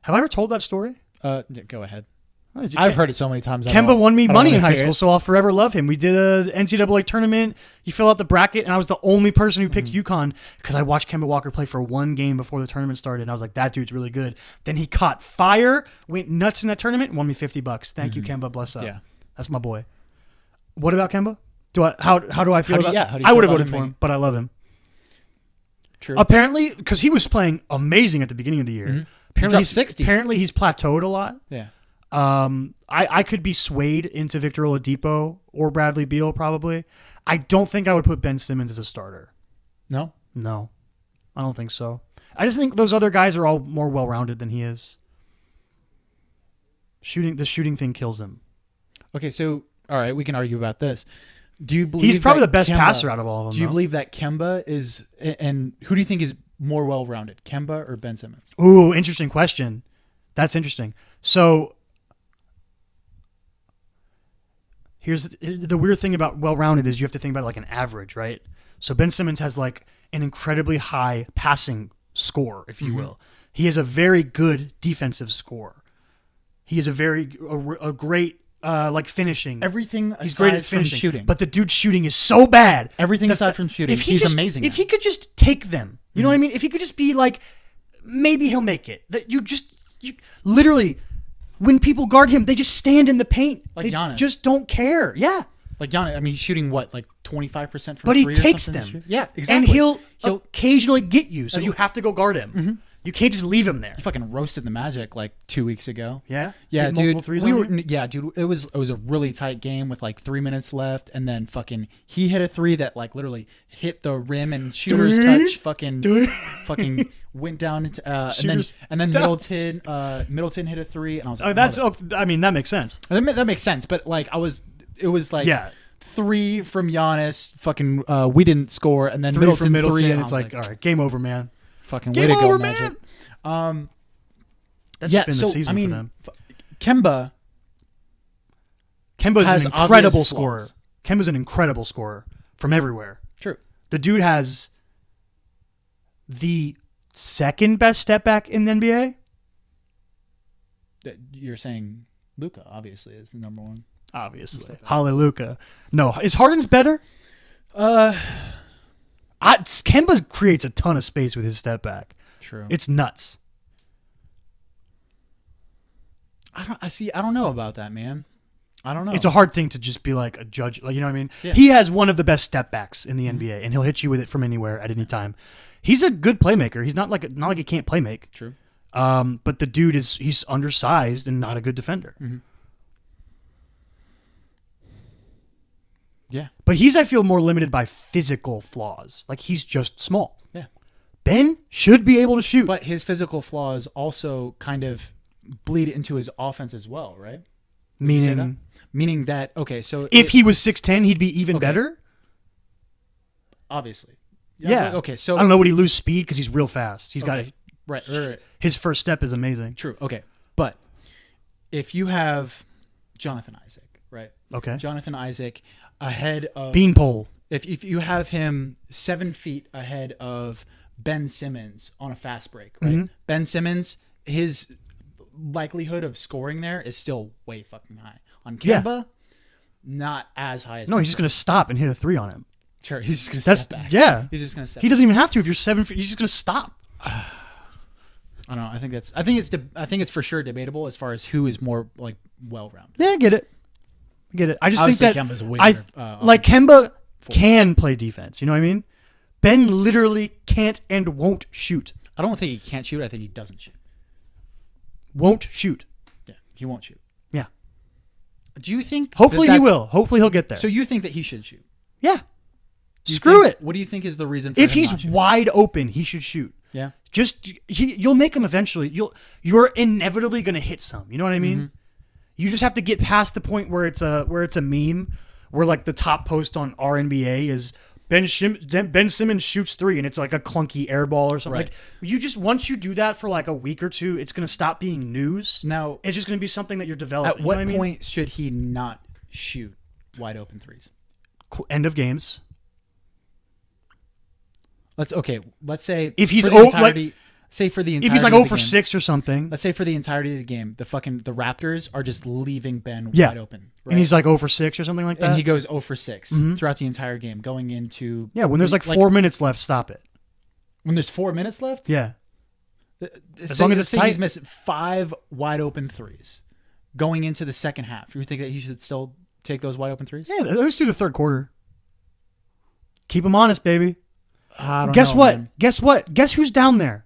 Have I ever told that story? Go ahead. Oh, did you- I've heard it so many times. Kemba won me money in high school, school. so I'll forever love him. We did a NCAA tournament. You fill out the bracket, and I was the only person who picked UConn because I watched Kemba Walker play for one game before the tournament started, and I was like, that dude's really good. Then he caught fire, went nuts in that tournament, and won me $50. Thank you, Kemba. Bless up. Yeah. That's my boy. What about Kemba? How do I feel How do about you- yeah, how do you I feel would have about voted him for being- him, but I love him. True. Apparently, because he was playing amazing at the beginning of the year. Apparently, dropped 60. Apparently, he's plateaued a lot. Yeah. I could be swayed into Victor Oladipo or Bradley Beal probably. I don't think I would put Ben Simmons as a starter. No. No, I don't think so. I just think those other guys are all more well-rounded than he is. The shooting thing kills him. Okay, so all right, we can argue about this. Do you believe He's probably that the best Kemba- passer out of all of them. Do you though. believe that Kemba is, and who do you think is more well-rounded, Kemba or Ben Simmons? Ooh, interesting question. That's interesting. So here's the weird thing about well-rounded is you have to think about it like an average, right? So Ben Simmons has like an incredibly high passing score, if you will. He has a very good defensive score. He is a great like finishing. Everything He's great aside at from finishing. shooting. But the dude's shooting is so bad. Everything aside from shooting, he's amazing. If he could just take them, you know what I mean? If he could just be like, maybe he'll make it. That you literally, when people guard him, they just stand in the paint. Like they Giannis. just don't care. Yeah. Like Giannis, I mean, he's shooting what, like 25% from But he three or takes something them. this year? Yeah, exactly. And he'll occasionally get you, so you have to go guard him. Mm-hmm. You can't just leave him there. He fucking roasted the Magic like 2 weeks ago. Yeah? Yeah, Hit multiple dude. threes on you? Dude. It was a really tight game with like 3 minutes left, and then fucking he hit a three that like literally hit the rim and shooter's touch. Fucking went down into and then Middleton hit a three, and I was like, I mean that makes sense. that makes sense. But like it was like Yeah. 3 from Giannis. Fucking we didn't score, and then 3 Middleton from Middleton, three, and it's like, all right, game over, man. Fucking Game way to go, over, Magic. man. That's Yeah, just been the season I mean, for them. Kemba's Kemba's an incredible scorer. Kemba's an incredible scorer from everywhere. True. The dude has the second best step back in the NBA. You're saying Luka obviously is the number one. Obviously. Hallelujah. No, is Harden's better? Kemba creates a ton of space with his step back. True. It's nuts. I don't know about that, man. I don't know. It's a hard thing to just be like a judge. Like, you know what I mean? Yeah. He has one of the best step backs in the NBA, and he'll hit you with it from anywhere at any time. He's a good playmaker. He's not like he can't play make. True. But the dude he's undersized and not a good defender. Mm-hmm. Yeah. But I feel, more limited by physical flaws. Like, he's just small. Yeah. Ben should be able to shoot. But his physical flaws also kind of bleed into his offense as well, right? Meaning that, okay, so if he was 6'10", he'd be even better? Obviously. Yeah. Okay, so I don't know, would he lose speed because he's real fast? He's got right. His first step is amazing. True. Okay. But if you have Jonathan Isaac, right? Okay. Jonathan Isaac ahead of Beanpole. If you have him 7 feet ahead of Ben Simmons on a fast break, right? Mm-hmm. Ben Simmons, his likelihood of scoring there is still way fucking high. On Kemba, not as high as No, he's just going to stop and hit a 3 on him. Sure, he's just going to step back. Yeah. He's just going to step He doesn't even have to if you're 7 feet. He's just going to stop. I don't know. I think it's for sure debatable as far as who is more like well-rounded. Yeah, I get it. I just Obviously, think that Kemba's way better, like Kemba can play defense. You know what I mean? Ben literally can't and won't shoot. I don't think he can't shoot. I think he doesn't shoot. Won't shoot. Yeah, he won't shoot. Yeah. Do you think? Hopefully he will. Hopefully he'll get there. So you think that he should shoot? Yeah. Do you Screw think- it. What do you think is the reason for If him he's not shooting? wide open, he should shoot. Yeah. You'll make him eventually. You're inevitably going to hit some. You know what I mean? Mm-hmm. You just have to get past the point where it's a meme, where like the top post on our NBA is Ben Simmons shoots 3 and it's like a clunky air ball or something. Right. Like, you just, once you do that for like a week or two, it's going to stop being news. Now, It's just going to be something that you're developing. at what you know what point should he not shoot wide open threes? I mean? End of games. Let's say If he's for the like- entirety, say for the entirety If he's like of 0 the for game, 6 or something, let's say for the entirety of the game, the Raptors are just leaving Ben Yeah. wide open, right? and he's like 0 for 6 or something like that. and he goes 0 for 6 Mhm. throughout the entire game, going into when there's like 4 minutes left, stop it. when there's 4 minutes left. Yeah. As long as it's say tight. he's missing 5 wide open threes going into the second half. You think that he should still take those wide open threes? Yeah, let's do the third quarter. Keep him honest, baby. I don't Guess know, what? man. Guess what? Guess who's down there?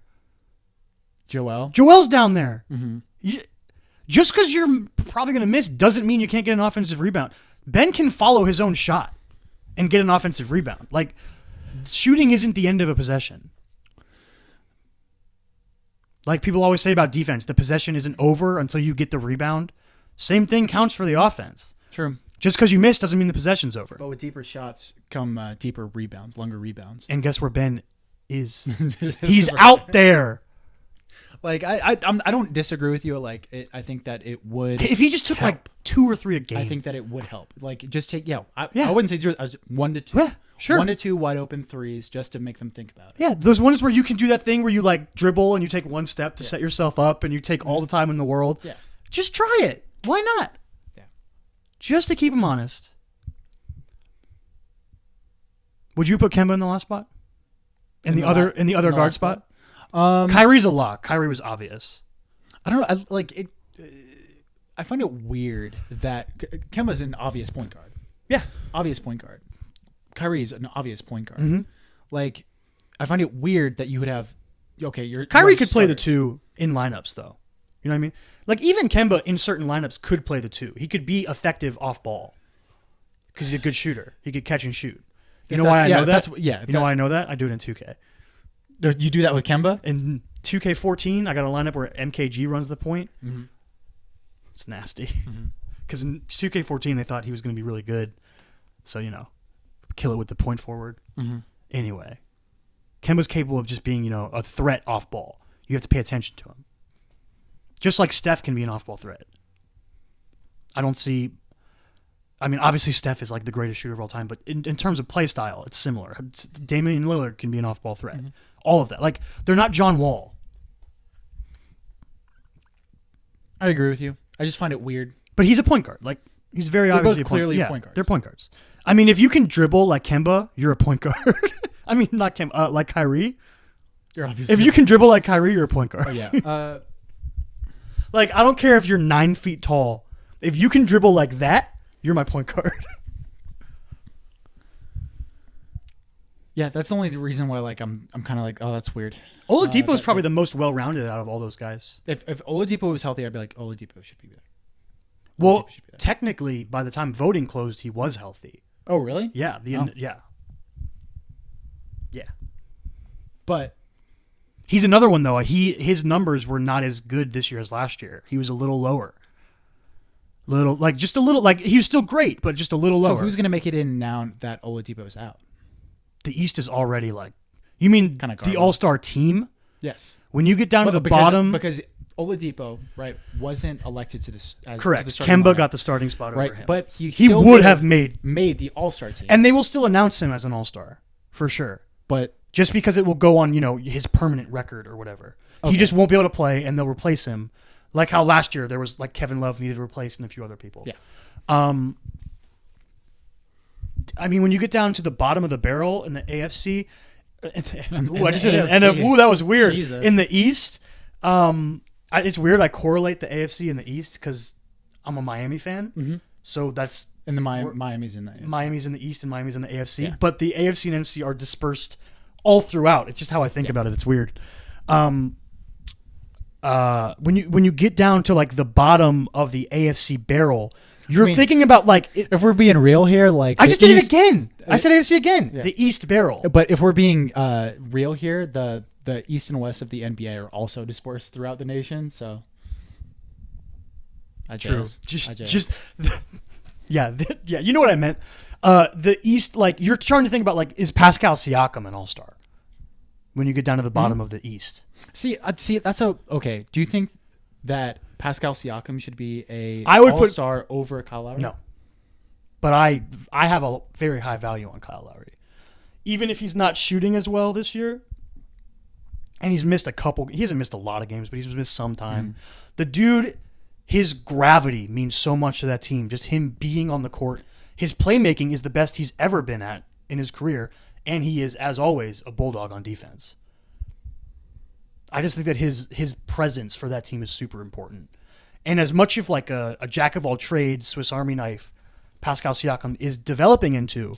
Joel. Joel's down there. Mm-hmm. Just because you're probably going to miss doesn't mean you can't get an offensive rebound. Ben can follow his own shot and get an offensive rebound. Like, shooting isn't the end of a possession. Like people always say about defense, the possession isn't over until you get the rebound. Same thing counts for the offense. True. Just because you miss doesn't mean the possession's over. But with deeper shots come deeper rebounds, longer rebounds. And guess where Ben is? He's out there. Like I don't disagree with you. Like I think that it would. If he just took help. like 2 or 3 a game. I think that it would help. Like just take I Yeah. wouldn't say 0. I was 1 to 2. Yeah, sure. 1 to 2 wide open threes just to make them think about it. Yeah, those ones where you can do that thing where you like dribble and you take one step to set yourself up and you take all the time in the world. Yeah. Just try it. Why not? Yeah. just to keep him honest, would you put Kemba in the last spot? In the other guard spot? Kyrie's a lock. Kyrie was obvious. I don't know. I find it weird that Kemba's an obvious point guard. Yeah. Obvious point guard. Kyrie is an obvious point guard. Mm-hmm. Like, I find it weird that you would have. Okay, Kyrie could play the two in lineups, though. You know what I mean? Like, even Kemba in certain lineups could play the two. He could be effective off ball because he's a good shooter. He could catch and shoot. You know why I know that? You know why I know that? I do it in 2K. You do that with Kemba? In 2K14, I got a lineup where MKG runs the point. Mm-hmm. It's nasty. Because in 2K14, they thought he was going to be really good. So, kill it with the point forward. Mm-hmm. Anyway, Kemba's capable of just being, a threat off ball. You have to pay attention to him. Just like Steph can be an off ball threat. Obviously Steph is like the greatest shooter of all time, but in terms of play style, it's similar. Damian Lillard can be an off ball threat. Mm-hmm. All of that. Like, they're not John Wall. I agree with you. I just find it weird. But he's a point guard. Like, he's very obviously clearly point guards. They're point guards. I mean, if you can dribble like Kemba, you're a point guard. I mean, not Kemba, like Kyrie. You're obviously. If you can dribble like Kyrie, you're a point guard. Oh, yeah. Like, I don't care if you're 9 feet tall. If you can dribble like that, you're my point guard. Yeah, that's the only reason why I'm kind of like, oh, that's weird. Oladipo is probably the most well-rounded out of all those guys. If Oladipo was healthy, I'd be like, Oladipo should be there. Well, technically, by the time voting closed, he was healthy. Oh, really? Yeah. Yeah. But he's another one though. His numbers were not as good this year as last year. He was a little lower. Just a little. Like, he was still great, but just a little lower. So who's going to make it in now that Oladipo is out? The East is already like. You mean kind of the All-Star team? Yes. When you get down to the bottom, because Oladipo, right, wasn't elected to this. Correct. To the starting Kemba lineup, got the starting spot over right? him. But he would have made the All-Star team, and they will still announce him as an All-Star for sure. But just because it will go on, his permanent record or whatever, he just won't be able to play, and they'll replace him. Like how last year there was like Kevin Love needed replaced and a few other people. Yeah. I mean, when you get down to the bottom of the barrel in the AFC. I just did an AFC. Ooh, that was weird. Jesus. In the East, it's weird. I correlate the AFC and the East because I'm a Miami fan. Mm-hmm. So that's and Miami's in the AFC. Miami's in the East and Miami's in the AFC. Yeah. But the AFC and NFC are dispersed all throughout. It's just how I think about it. It's weird. When you get down to like the bottom of the AFC barrel. You're thinking about like if we're being real here, like I just did it again. I said AFC again. Yeah. The East barrel. But if we're being real here, the East and West of the NBA are also dispersed throughout the nation. So, true. Yeah. You know what I meant. The East, like you're trying to think about, like, is Pascal Siakam an All-Star? When you get down to the bottom of the East. See. That's okay. Do you think that Pascal Siakam should be All-Star over Kyle Lowry? No. But I have a very high value on Kyle Lowry. Even if he's not shooting as well this year, and he hasn't missed a lot of games, but he's missed some time. Mm-hmm. The dude, his gravity means so much to that team. Just him being on the court. His playmaking is the best he's ever been at in his career, and he is, as always, a bulldog on defense. I just think that his presence for that team is super important. And as much of like a jack of all trades, Swiss Army knife, Pascal Siakam is developing into,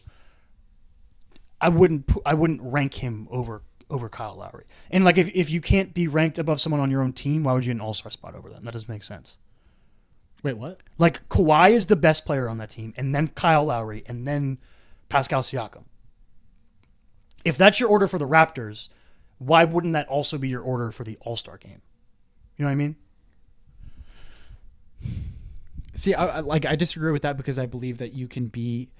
I wouldn't rank him over Kyle Lowry. And like if you can't be ranked above someone on your own team, why would you get an All-Star spot over them? That doesn't make sense. Wait, what? Like Kawhi is the best player on that team, and then Kyle Lowry, and then Pascal Siakam. If that's your order for the Raptors, why wouldn't that also be your order for the All-Star game? You know what I mean? See, I disagree with that because I believe that you can be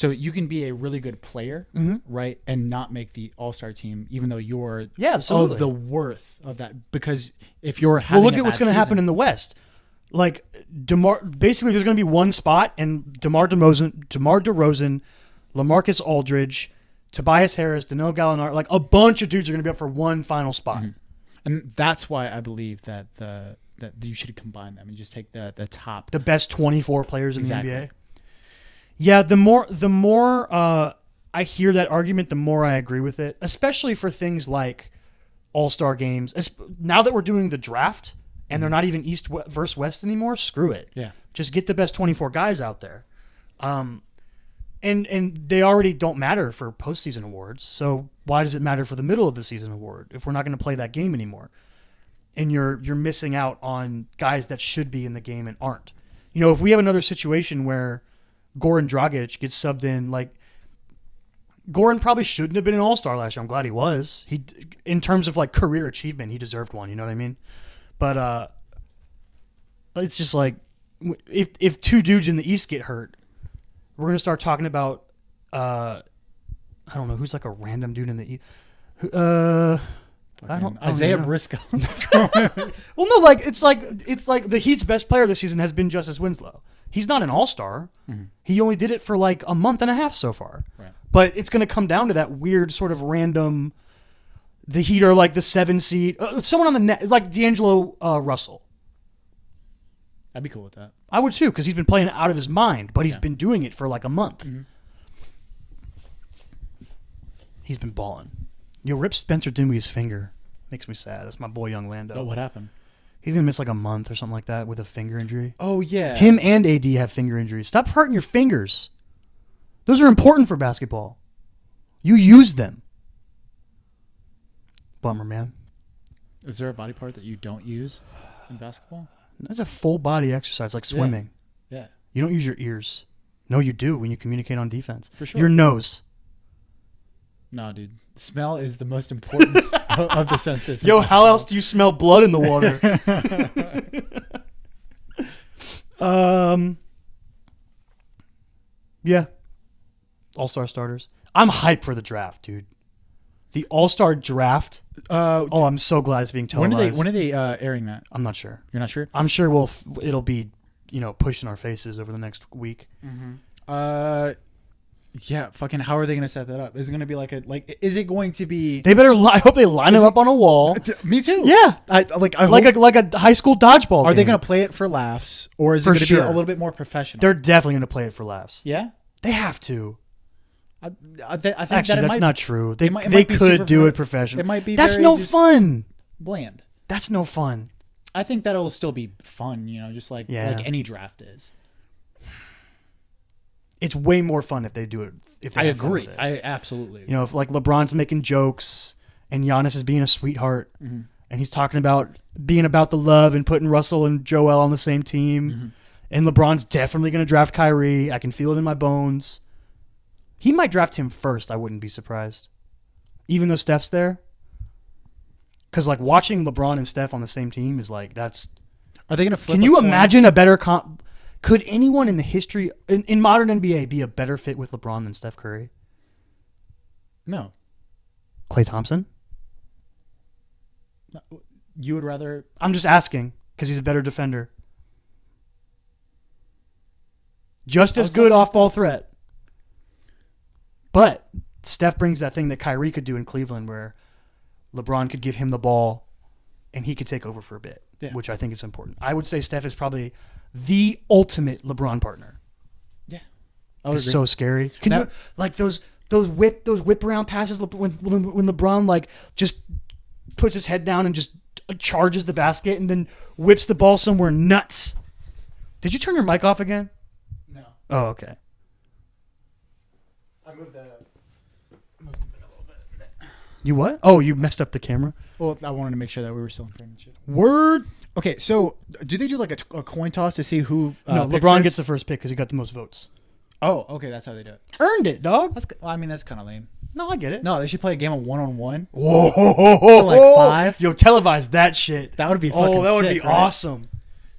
a really good player, mm-hmm. right, and not make the All-Star team, even though you're absolutely of the worth of that. Because if you're having look at what's going to happen in the West. Like basically, there's going to be one spot, and DeMar DeRozan, LaMarcus Aldridge, Tobias Harris, Danilo Gallinari, like a bunch of dudes are going to be up for one final spot. Mm-hmm. And that's why I believe that you should combine them and just take the top. The best 24 players in exactly. the NBA? Yeah, the more I hear that argument, the more I agree with it, especially for things like all-star games. Now that we're doing the draft and they're not even East versus West anymore, screw it. Yeah. Just get the best 24 guys out there. And they already don't matter for postseason awards, so why does it matter for the middle of the season award if we're not going to play that game anymore? And you're missing out on guys that should be in the game and aren't. You know, if we have another situation where Goran Dragic gets subbed in, like Goran probably shouldn't have been an all-star last year. I'm glad he was. He, in terms of like career achievement, he deserved one. You know what I mean? But it's just like if two dudes in the East get hurt, we're gonna start talking about I don't know who's like a random dude in the East. I don't Isaiah know. Briscoe. Well, no, like it's like the Heat's best player this season has been Justice Winslow. He's not an all-star. Mm-hmm. He only did it for like a month and a half so far. Right. But it's going to come down to that weird sort of random. The Heat are like the 7 seed. Someone on the net, like D'Angelo Russell. I'd be cool with that. I would too, because he's been playing out of his mind, but he's been doing it for like a month. Mm-hmm. He's been balling. Yo, rip Spencer Dinwiddie's finger. Makes me sad. That's my boy, Young Lando. Oh, what happened? He's going to miss like a month or something like that with a finger injury. Oh, yeah. Him and AD have finger injuries. Stop hurting your fingers. Those are important for basketball. You use them. Bummer, man. Is there a body part that you don't use in basketball? That's a full body exercise, like swimming. Yeah. You don't use your ears. No, you do when you communicate on defense. For sure. Your nose. No, dude. Smell is the most important of the senses. Yo, how else do you smell blood in the water? Yeah. All-star starters. I'm hyped for the draft, dude. The All-Star draft. Oh, I'm so glad it's being televised. When are they airing that? I'm not sure. You're not sure? I'm sure it'll be, pushed in our faces over the next week. Mm-hmm. Yeah, fucking how are they going to set that up? Is it going to be is it going to be... They better, I hope they line them up on a wall. Me too. Yeah. I like a high school dodgeball Are game. they going to play it for laughs, or is it going to be a little bit more professional? They're definitely going to play it for laughs. Yeah? They have to. I think Actually, that's not true. They might be could do super it professional. It might be That's very no just fun. bland. That's no fun. I think that'll still be fun, just like any draft is. It's way more fun if they do it. If they I have fun agree. with it. I absolutely agree. If like LeBron's making jokes and Giannis is being a sweetheart and he's talking about being about the love and putting Russell and Joel on the same team, and LeBron's definitely going to draft Kyrie. I can feel it in my bones. He might draft him first. I wouldn't be surprised, even though Steph's there. Because like watching LeBron and Steph on the same team is like that's. Are they going to flip? Can you imagine a better Could anyone in the history in modern NBA be a better fit with LeBron than Steph Curry? No. Klay Thompson? You would rather... I'm just asking because he's a better defender. Just as good off-ball threat. But Steph brings that thing that Kyrie could do in Cleveland where LeBron could give him the ball and he could take over for a bit, which I think is important. I would say Steph is probably the ultimate LeBron partner. Yeah. It's so scary. Can you like those whip around passes when LeBron like just puts his head down and just charges the basket and then whips the ball somewhere nuts. Did you turn your mic off again? No. Oh, okay. I moved the bit a little bit. You what? Oh, you messed up the camera? Well, I wanted to make sure that we were still in frame and shit. Word. Okay, so do they do like a coin toss to see who? No, LeBron gets the first pick because he got the most votes. Oh, okay, that's how they do it. Earned it, dog. That's kind of lame. No, I get it. No, they should play a game of 1-on-1. Whoa, like 5. Yo, televise that shit. That would be fucking sick. Oh, that would be right? awesome.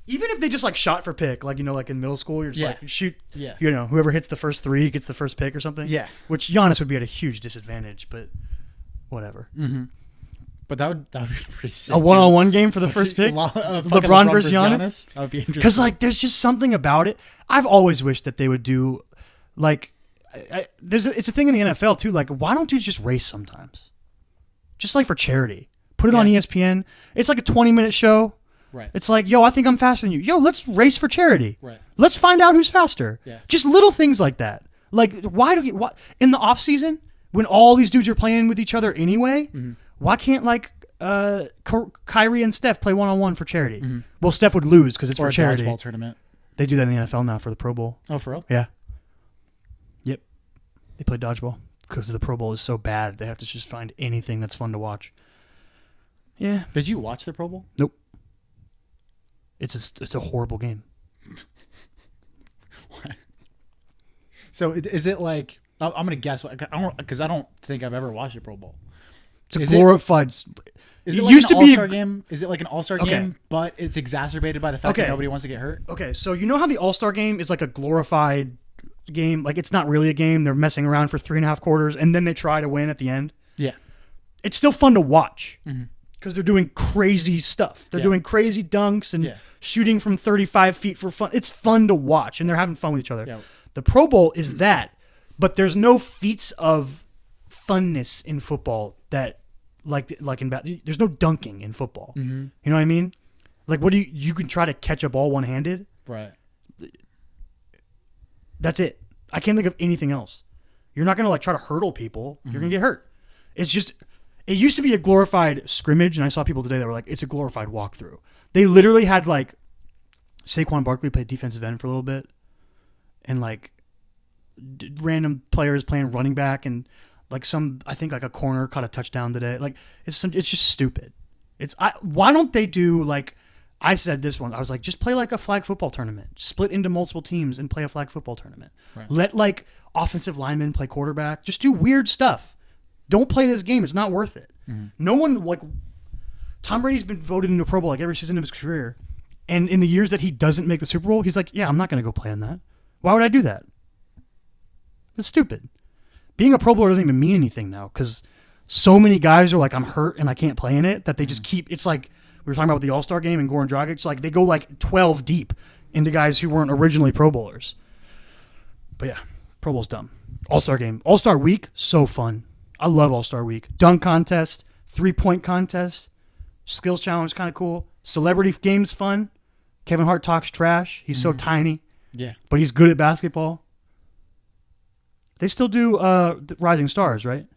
Even if they just like shot for pick, like like in middle school, you're just like shoot. Yeah. Whoever hits the first 3 gets the first pick or something. Yeah. Which Giannis would be at a huge disadvantage, but whatever. Mm-hmm. But that would be pretty sick. A one-on-one game for the first pick. LeBron versus Giannis. That would be interesting. Because like, there's just something about it. I've always wished that they would do, like, it's a thing in the NFL too. Like, why don't dudes just race sometimes? Just like for charity. Put it on ESPN. It's like a 20-minute show. Right. It's like, yo, I think I'm faster than you. Yo, let's race for charity. Right. Let's find out who's faster. Yeah. Just little things like that. Like, why do you, what in the off season when all these dudes are playing with each other anyway? Mm-hmm. Why can't like Kyrie and Steph play 1-on-1 for charity? Mm-hmm. Well, Steph would lose because it's or for a charity. dodgeball tournament. They do that in the NFL now for the Pro Bowl. Oh, for real? Yeah. Yep. They play dodgeball because the Pro Bowl is so bad. They have to just find anything that's fun to watch. Yeah. Did you watch the Pro Bowl? Nope. It's a horrible game. What? So is it like? I'm gonna guess because I don't think I've ever watched a Pro Bowl. It's a glorified. Is it it like used an to be all-star game? Is it like an all-star game, but it's exacerbated by the fact that nobody wants to get hurt? Okay, so you know how the All-Star game is like a glorified game? Like, it's not really a game. They're messing around for 3.5 quarters, and then they try to win at the end. Yeah. It's still fun to watch because they're doing crazy stuff. They're doing crazy dunks and shooting from 35 feet for fun. It's fun to watch, and they're having fun with each other. Yeah. The Pro Bowl is that, but there's no feats of funness in football that like in there's no dunking in football. Mm-hmm. You know what I mean? Like, what do you can try to catch a ball one-handed? Right. That's it. I can't think of anything else. You're not gonna like try to hurdle people. You're gonna get hurt. It's just, it used to be a glorified scrimmage, and I saw people today that were like, it's a glorified walkthrough. They literally had like Saquon Barkley played defensive end for a little bit, and like random players playing running back, and like I think like a corner caught a touchdown today. Like it's just stupid. Why don't they do like, I said this one, I was like, just play like a flag football tournament. Split into multiple teams and play a flag football tournament. Right. Let like offensive linemen play quarterback. Just do weird stuff. Don't play this game. It's not worth it. Mm-hmm. No one, like, Tom Brady's been voted into Pro Bowl like every season of his career. And in the years that he doesn't make the Super Bowl, he's like, yeah, I'm not going to go play in that. Why would I do that? It's stupid. Being a Pro Bowler doesn't even mean anything now because so many guys are like, I'm hurt and I can't play in it, that they just keep, it's like, we were talking about with the All-Star game and Goran Dragic, like they go like 12 deep into guys who weren't originally Pro Bowlers. But yeah, Pro Bowl's dumb. All-Star game. All-Star week, so fun. I love All-Star week. Dunk contest, 3-point contest, skills challenge, kind of cool. Celebrity games, fun. Kevin Hart talks trash. He's so tiny. Yeah. But he's good at basketball. They still do Rising Stars, right?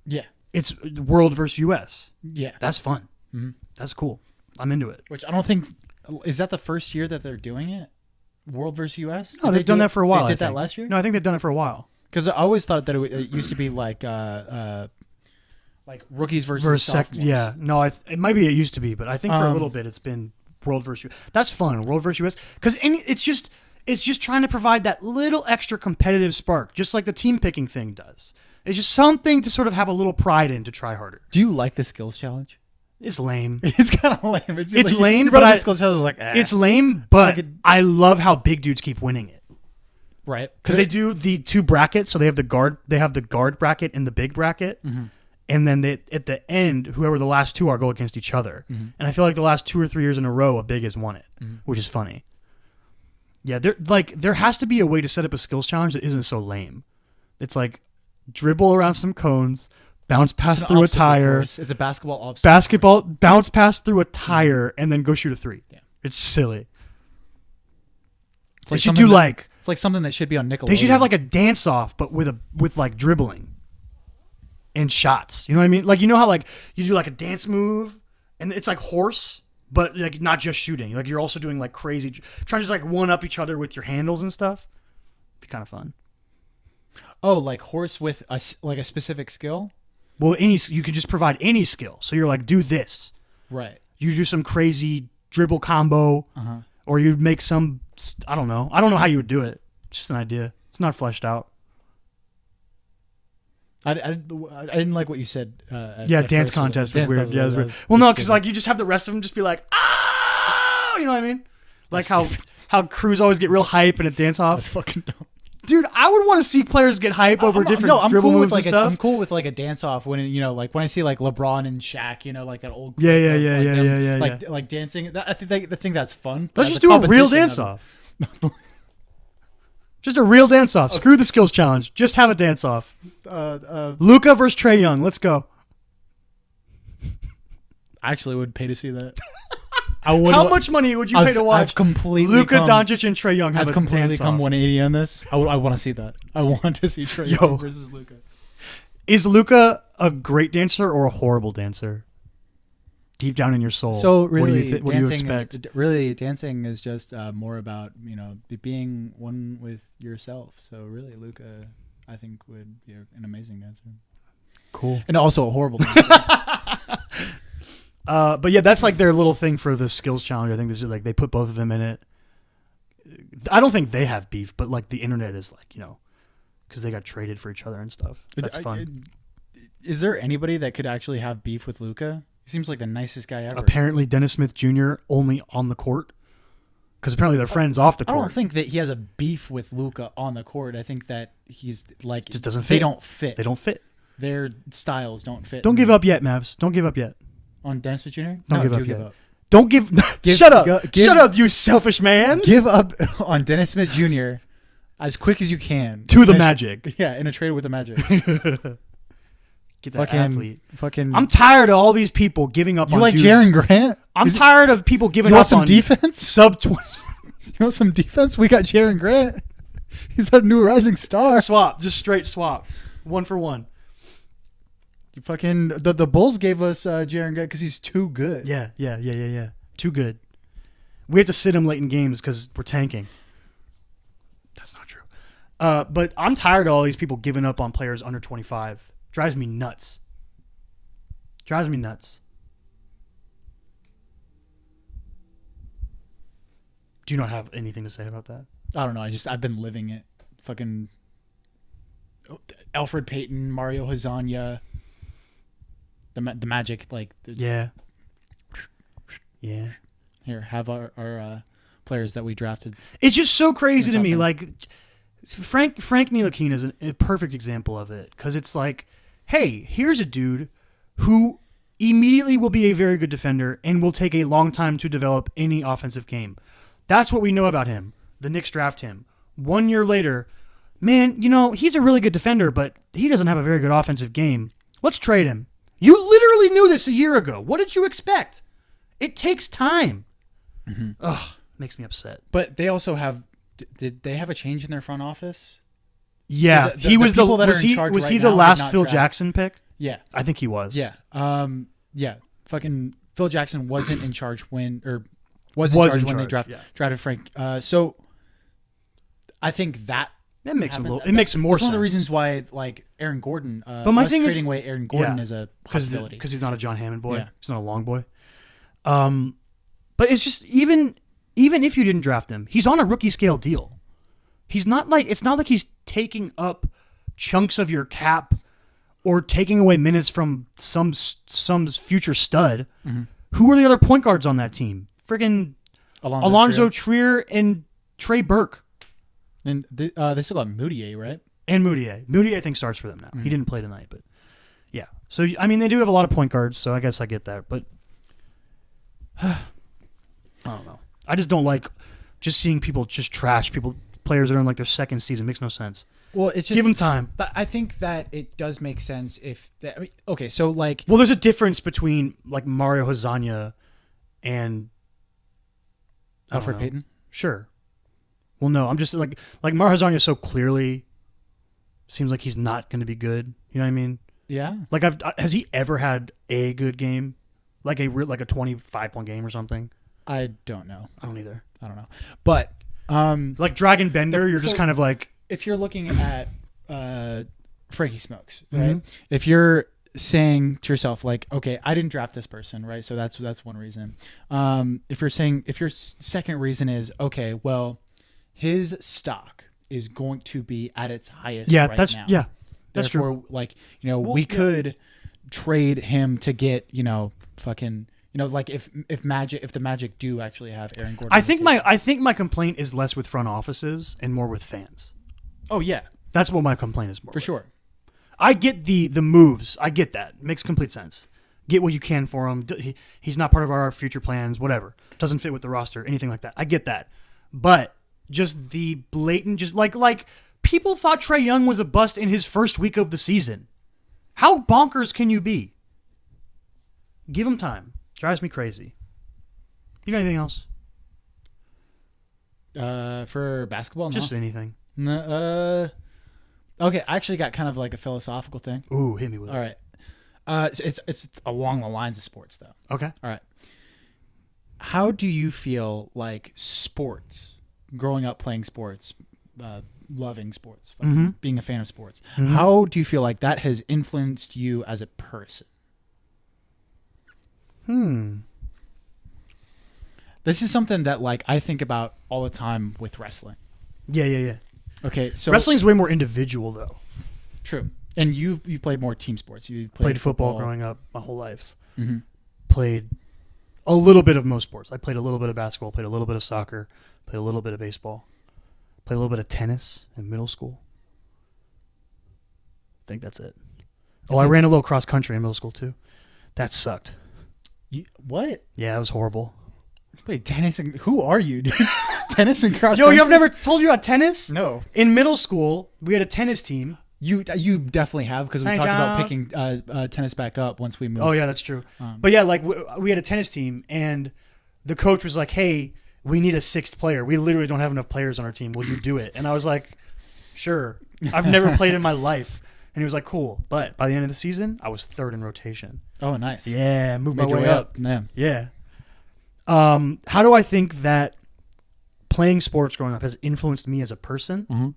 Yeah. It's World versus U.S. Yeah. That's fun. Mm-hmm. That's cool. I'm into it. Which I don't think, is that the first year that they're doing it? World versus U.S.? No, they've done that for a while. They did that last year? No, I think they've done it for a while. Because I always thought that it used to be like rookies versus sophomores. Yeah. No, it might be it used to be, but I think for a little bit it's been World versus U.S. That's fun. World versus U.S. Because it's just trying to provide that little extra competitive spark, just like the team picking thing does. It's just something to sort of have a little pride in to try harder. Do you like the skills challenge? It's lame. It's kind of lame. It's like, lame, but it's lame, but I love how big dudes keep winning it. Right. Because they do the two brackets, so they have the guard bracket and the big bracket, and then at the end, whoever the last two are go against each other. Mm-hmm. And I feel like the last 2 or 3 years in a row, a big has won it, which is funny. Yeah, there has to be a way to set up a skills challenge that isn't so lame. It's like dribble around some cones, bounce past through a tire. It's a basketball bounce past through a tire, and then go shoot a 3. Yeah. It's silly. It's like it's like something that should be on Nickelodeon. They should have like a dance off, but with like dribbling and shots. You know what I mean? Like, you know how like you do like a dance move and it's like horse, but like not just shooting. Like you're also doing like crazy, trying to just like one up each other with your handles and stuff. Be kind of fun. Oh, like horse with a specific skill? Well, you could just provide any skill. So you're like, do this. Right. You do some crazy dribble combo, or you make some. I don't know. I don't know how you would do it. It's just an idea. It's not fleshed out. I didn't like what you said. Dance contest was weird. Yeah, it was weird. Well, no, because like you just have the rest of them just be like, ah, you know what I mean? Like how crews always get real hype and a dance off. That's fucking dumb. Dude, I would want to see players get hype over different dribble moves and stuff. I'm cool with like a dance off when like when I see like LeBron and Shaq, like that old like dancing. I think that's fun. Let's just do a real dance off. Just a real dance off. Screw the skills challenge. Just have a dance off. Luka versus Trae Young. Let's go. I actually would pay to see that. How much money would you pay to watch I've completely Luka come, Doncic and Trae Young have I've a completely dance come off? 180 on this. I want to see that. I want to see Trae Young versus Luka. Is Luka a great dancer or a horrible dancer? Deep down in your soul. So really, what do you dancing expect? dancing is just more about being one with yourself. So really, Luka, I think, would be an amazing dancer. Cool. And also a horrible dancer. But yeah, that's like their little thing for the skills challenge. I think this is like they put both of them in it. I don't think they have beef, but like the internet is like, because they got traded for each other and stuff. That's fun. Is there anybody that could actually have beef with Luka? He seems like the nicest guy ever. Apparently, Dennis Smith Jr. only on the court, because apparently they're friends off the court. I don't think that he has a beef with Luka on the court. I think that he's like just doesn't fit. They don't fit. They don't fit. Their styles don't fit. Don't give up yet, Mavs. Don't give up yet. On Dennis Smith Jr. Don't give up yet. Don't give. Shut up. Shut up, you selfish man. Give up on Dennis Smith Jr. as quick as you can to the Magic. Yeah, in a trade with the Magic. Get that athlete. Fucking. I'm tired of all these people giving up. You on like dudes. Jaren Grant? I'm tired of people giving you up want some on defense? Sub 20. You want some defense? We got Jaren Grant. He's our new rising star. Swap, just straight swap, 1-for-1. Fucking the Bulls gave us Jaren Grant because he's too good. Yeah. Too good. We have to sit him late in games because we're tanking. That's not true. But I'm tired of all these people giving up on players under 25. Drives me nuts. Do you not have anything to say about that? I don't know. I've been living it. Fucking Alfred Payton, Mario Hezonja, the Magic. Yeah. Here, have our players that we drafted. It's just so crazy to me. Like Frank Ntilikina is a perfect example of it, because it's like, hey, here's a dude who immediately will be a very good defender and will take a long time to develop any offensive game. That's what we know about him. The Knicks draft him. 1 year later, man, he's a really good defender, but he doesn't have a very good offensive game. Let's trade him. You literally knew this a year ago. What did you expect? It takes time. Mm-hmm. Ugh, makes me upset. But they also have. Did they have a change in their front office? Yeah, the he was people that was are in he charge was right he the now last did not Phil draft. Jackson pick? Yeah, I think he was. Yeah. Yeah. Fucking Phil Jackson wasn't in charge when they drafted Frank. So I think that makes happened. him it makes more sense. One of the reasons why Aaron Gordon. But my thing is trading away Aaron Gordon is a possibility because he's not a John Hammond boy. Yeah. He's not a long boy. But it's just even if you didn't draft him, he's on a rookie scale deal. He's not like it's not like he's taking up chunks of your cap or taking away minutes from some future stud. Mm-hmm. Who are the other point guards on that team? Friggin' Alonzo Trier and Trey Burke. And they still got Moutier, right? And Moutier. Moutier, I think, starts for them now. Mm-hmm. He didn't play tonight, but yeah. So, I mean, they do have a lot of point guards, so I guess I get that. But I don't know. I just don't like just seeing people just trash players that are in like their second season. It makes no sense. Well, it's just give them time. But I think that it does make sense okay, so like. Well, there's a difference between like Mario Hezonja and Alfred Payton. Sure. Well, no, I'm just like Mario Hezonja so clearly seems like he's not going to be good. You know what I mean? Yeah. Like has he ever had a good game, like a 25-point game or something? I don't know. I don't either. I don't know. But like Dragon Bender, you're just kind of like, if you're looking at Frankie Smokes, right? Mm-hmm. If you're saying to yourself like, okay, I didn't draft this person, right? So that's one reason. If your second reason is, okay, well, his stock is going to be at its highest. Yeah, right that's now. yeah, that's Therefore, true. Like, we could trade him to get fucking. Like if the Magic do actually have Aaron Gordon. I think my complaint is less with front offices and more with fans. Oh yeah, that's what my complaint is more. For sure. I get the moves. I get that. It makes complete sense. Get what you can for him. He's not part of our future plans. Whatever. Doesn't fit with the roster. Anything like that. I get that. But just the blatant, just like people thought Trae Young was a bust in his first week of the season. How bonkers can you be? Give him time. Drives me crazy. You got anything else? For basketball, no. Just anything. No, okay, I actually got kind of like a philosophical thing. Ooh, hit me with it. All right. It's along the lines of sports, though. Okay. All right. How do you feel like sports, growing up playing sports, loving sports, being a fan of sports, how do you feel like that has influenced you as a person? This is something that like I think about all the time with wrestling. Yeah. Okay, so wrestling's way more individual, though. True. And you played more team sports. You Played football growing up my whole life. Mm-hmm. Played a little bit of most sports. I played a little bit of basketball, played a little bit of soccer, played a little bit of baseball, played a little bit of tennis in middle school. I think that's it. Oh, I ran a little cross country in middle school, too. That sucked. What? Yeah, it was horrible. You played tennis and who are you, dude? Tennis and cross Yo, country? I've never told you about tennis? No. In middle school, we had a tennis team. You definitely have, because we Thanks, talked about John. picking tennis back up once we moved. Oh, yeah, that's true. But yeah, like we had a tennis team, and the coach was like, hey, we need a sixth player. We literally don't have enough players on our team. Will you do it? And I was like, sure. I've never played in my life. And he was like, cool. But by the end of the season, I was third in rotation. Oh, nice. Yeah, moved my Made your way up. Yeah. How do I think that playing sports growing up has influenced me as a person? Mm-hmm.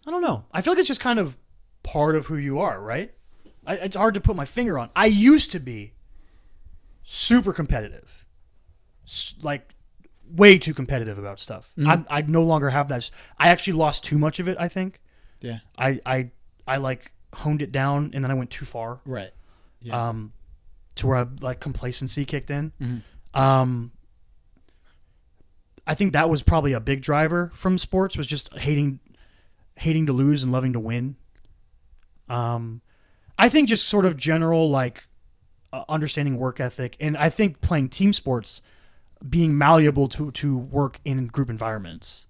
I don't know. I feel like it's just kind of part of who you are, right? It's hard to put my finger on. I used to be super competitive, like way too competitive about stuff. I no longer have that. I actually lost too much of it, I think. Yeah. I like honed it down, and then I went too far. Right. Yeah. To where like complacency kicked in. Mm-hmm. I think that was probably a big driver from sports, was just hating to lose and loving to win. I think just sort of general like understanding work ethic, and I think playing team sports, being malleable to work in group environments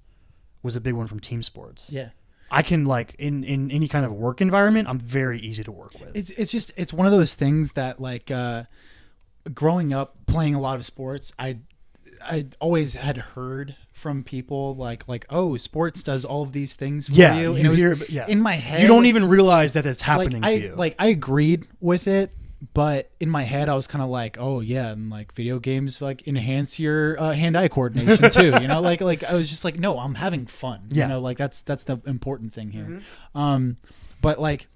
was a big one from team sports. Yeah. I can like in any kind of work environment, I'm very easy to work with. It's one of those things that like growing up playing a lot of sports, I always had heard from people like oh, sports does all of these things for you. And hear in my head. You don't even realize that it's happening to you. Like I agreed with it, but in my head I was kind of like, oh yeah, and like video games like enhance your hand-eye coordination too. You know, like I was just like, no, I'm having fun. Yeah. You know, like that's the important thing here. But like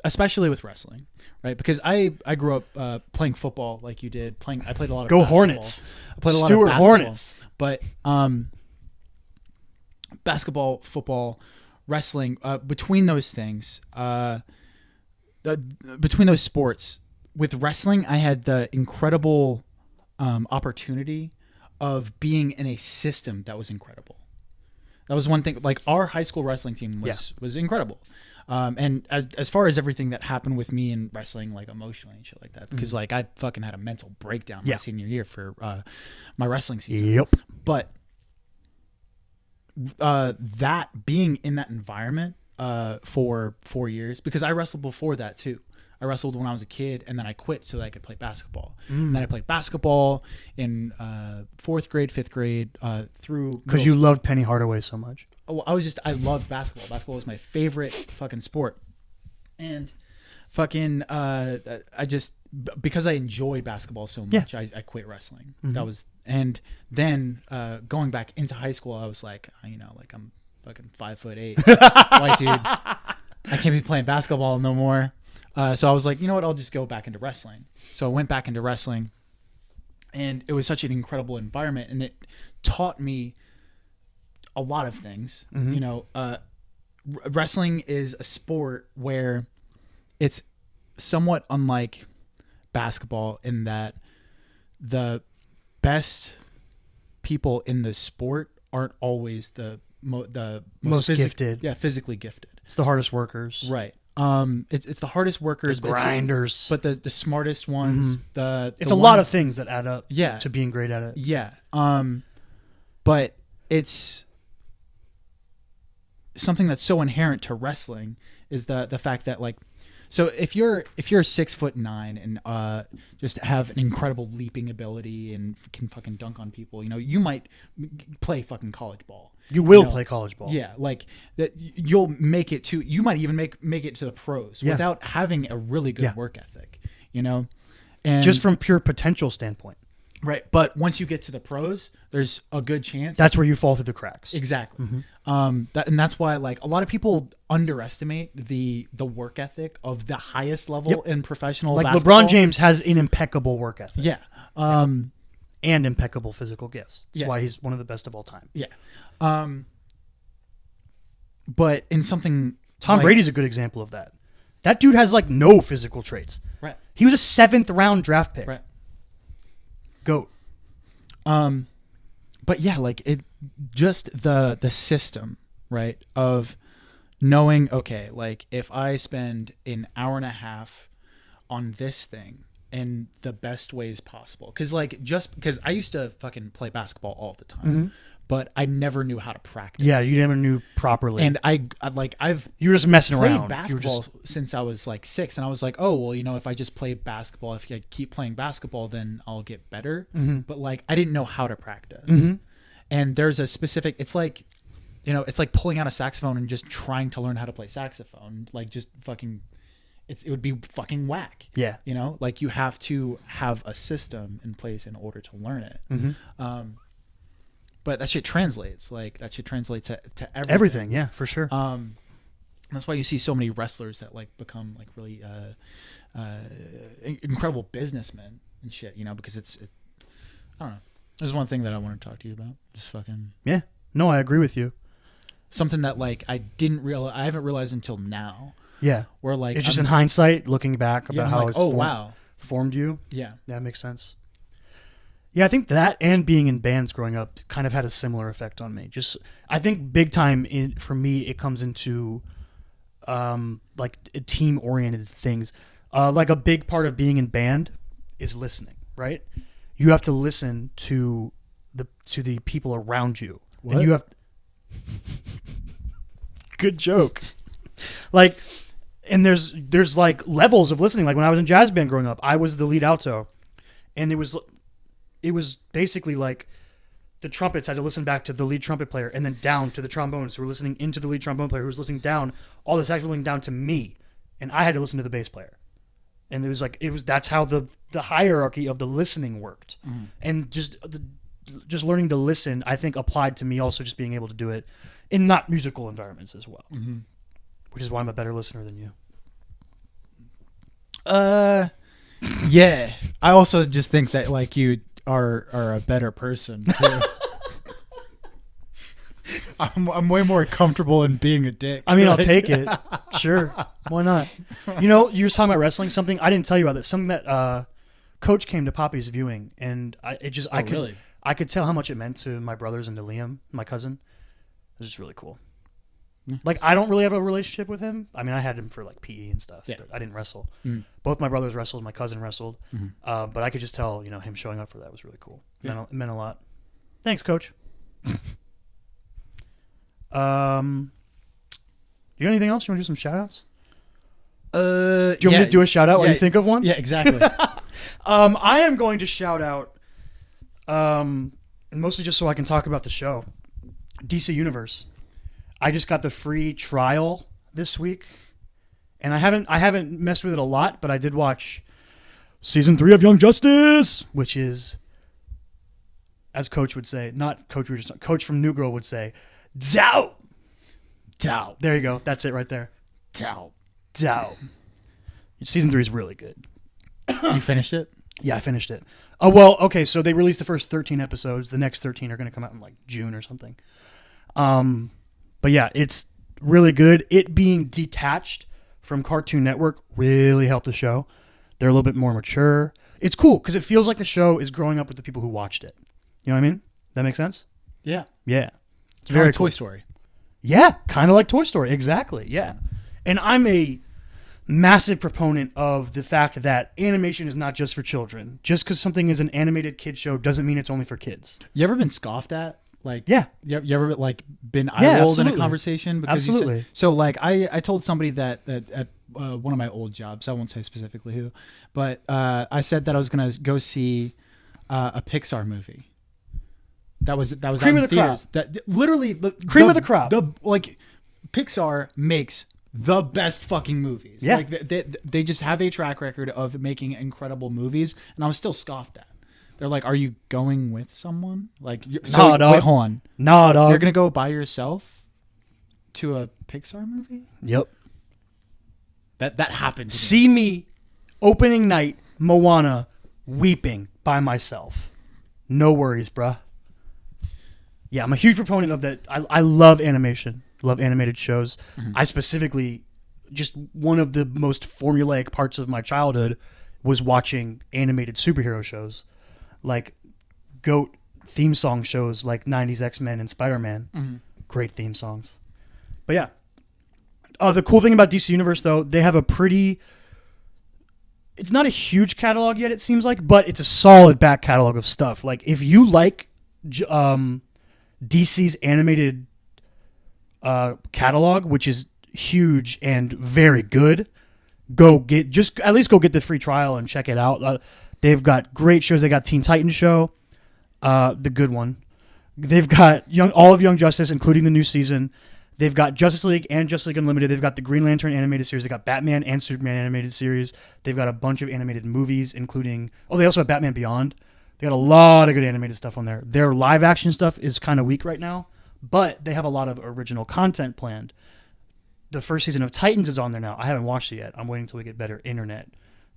especially with wrestling, right? Because I grew up playing football like you did. I played a lot of Go basketball. Hornets. I played a lot Stuart of basketball, Hornets. But basketball, football, wrestling, between those things, between those sports, with wrestling, I had the incredible opportunity of being in a system that was incredible. That was one thing. Like our high school wrestling team was incredible. And as far as everything that happened with me in wrestling, like emotionally and shit like that, because like I fucking had a mental breakdown my senior year for my wrestling season. Yep. But that being in that environment for 4 years, because I wrestled before that too. I wrestled when I was a kid, and then I quit so that I could play basketball. And then I played basketball in 4th grade, 5th grade, through... Because you loved Penny Hardaway so much. Oh, I loved basketball. Basketball was my favorite fucking sport. And fucking, because I enjoyed basketball so much, I quit wrestling. That was... And then going back into high school, I was like, I'm fucking 5'8", white dude. I can't be playing basketball no more. So I was like, you know what? I'll just go back into wrestling. So I went back into wrestling, and it was such an incredible environment, and it taught me a lot of things. You know, wrestling is a sport where it's somewhat unlike basketball in that the best people in the sport aren't always the most gifted. Yeah, physically gifted. It's the hardest workers. Right. It's the hardest workers, The grinders. but the smartest ones. It's a lot of things that add up Yeah. to being great at it. Yeah. But it's something that's so inherent to wrestling is the fact that like So if you're 6'9" and just have an incredible leaping ability and can fucking dunk on people, you might play fucking college ball. You will play college ball. Yeah, like that. You'll make it to. You might even make it to the pros without having a really good work ethic. And just from pure potential standpoint. Right, but once you get to the pros, there's a good chance that's where you fall through the cracks. Exactly. And that's why like a lot of people underestimate the work ethic of the highest level in professional like basketball. LeBron James has an impeccable work ethic. Yeah. And impeccable physical gifts. That's why he's one of the best of all time. Yeah. But in something Tom Brady's a good example of that. That dude has like no physical traits. Right. He was a 7th round draft pick. Right. GOAT. But yeah, like it just the system, right? Of knowing, okay, like if I spend an hour and a half on this thing in the best ways possible. Just because I used to fucking play basketball all the time, but I never knew how to practice. Yeah, you never knew properly. And I've you were just messing played around. basketball since I was like 6, and I was like, oh well, if I just play basketball, if I keep playing basketball, then I'll get better. But like I didn't know how to practice. And there's a specific. It's like, it's like pulling out a saxophone and just trying to learn how to play saxophone. Like just fucking, it would be fucking whack. Yeah. Like you have to have a system in place in order to learn it. But that shit translates. Like that shit translates to everything. Everything, yeah, for sure. That's why you see so many wrestlers that like become like really incredible businessmen and shit. Because I don't know. There's one thing that I want to talk to you about. Just fucking yeah. No, I agree with you. Something that like I haven't realized until now. Yeah. Where like it's just in hindsight, looking back about how like, it's formed you. Yeah. That makes sense. Yeah, I think that and being in bands growing up kind of had a similar effect on me. Just, I think big time for me, it comes into like team-oriented things. Like a big part of being in band is listening, right? You have to listen to the people around you. What? And you have good joke. Like, and there's like levels of listening. Like when I was in jazz band growing up, I was the lead alto, and it was basically like the trumpets had to listen back to the lead trumpet player and then down to the trombones who were listening into the lead trombone player who was listening down, all the sax listening down to me, and I had to listen to the bass player. And that's how the hierarchy of the listening worked. And just learning to listen, I think applied to me also just being able to do it in not musical environments as well. Which is why I'm a better listener than you. Yeah. I also just think that like you are a better person too. I'm way more comfortable in being a dick. I mean, I'll take it. Sure. Why not? You were talking about wrestling, something I didn't tell you about this. Something that Coach came to Poppy's viewing, and I could tell how much it meant to my brothers and to Liam, my cousin. It was just really cool. Like, I don't really have a relationship with him. I mean, I had him for like PE and stuff, but I didn't wrestle. Both my brothers wrestled, my cousin wrestled, but I could just tell, him showing up for that was really cool. It meant a lot. Thanks, Coach. You got anything else? You want to do some shout outs? Do you want me to do a shout out while you think of one? Yeah, exactly. I am going to shout out, mostly just so I can talk about the show, DC Universe. I just got the free trial this week, and I haven't messed with it a lot, but I did watch season 3 of Young Justice, which is, as Coach would say, not Coach, Coach from New Girl would say, dope. Dope. There you go. That's it right there. Dope. Dope. Season 3 is really good. You finished it? Yeah, I finished it. Oh, well, okay, so they released the first 13 episodes. The next 13 are going to come out in like June or something. But yeah, it's really good. It being detached from Cartoon Network really helped the show. They're a little bit more mature. It's cool because it feels like the show is growing up with the people who watched it. You know what I mean? That makes sense? Yeah. Yeah. It's very cool. Toy Story. Yeah, kind of like Toy Story. Exactly. Yeah. And I'm a massive proponent of the fact that animation is not just for children. Just because something is an animated kid show doesn't mean it's only for kids. You ever been scoffed at? Like, Yeah. you ever like been Yeah, eye rolled in a absolutely. conversation because you Absolutely. said, so like I told somebody that at one of my old jobs, I won't say specifically who, but I said that I was gonna go see a Pixar movie. That was Cream out of in the theaters. That literally Cream of the crop. The like Pixar makes the best fucking movies. Yeah. Like they just have a track record of making incredible movies, and I was still scoffed at. They're like, "Are you going with someone?" Like, Nah, dog. wait, hold on. Nah, dog. You're gonna go by yourself to a Pixar movie? Yep. That happened. To me. See me opening night, Moana, weeping by myself. No worries, bruh. Yeah, I'm a huge proponent of that. I love animation. Love animated shows. Mm-hmm. I specifically, just one of the most formulaic parts of my childhood was watching animated superhero shows. Like GOAT theme song shows like 90s X-Men and Spider-Man. Mm-hmm. Great theme songs. But yeah. The cool thing about DC Universe, though, they have a pretty... It's not a huge catalog yet, it seems like, but it's a solid back catalog of stuff. Like, if you like DC's animated catalog, which is huge and very good, at least go get the free trial and check it out. They've got great shows. They got Teen Titans show, the good one. They've got all of Young Justice, including the new season. They've got Justice League and Justice League Unlimited. They've got the Green Lantern animated series. They got Batman and Superman animated series. They've got a bunch of animated movies, including... Oh, they also have Batman Beyond. They got a lot of good animated stuff on there. Their live action stuff is kind of weak right now, but they have a lot of original content planned. The first season of Titans is on there now. I haven't watched it yet. I'm waiting until we get better internet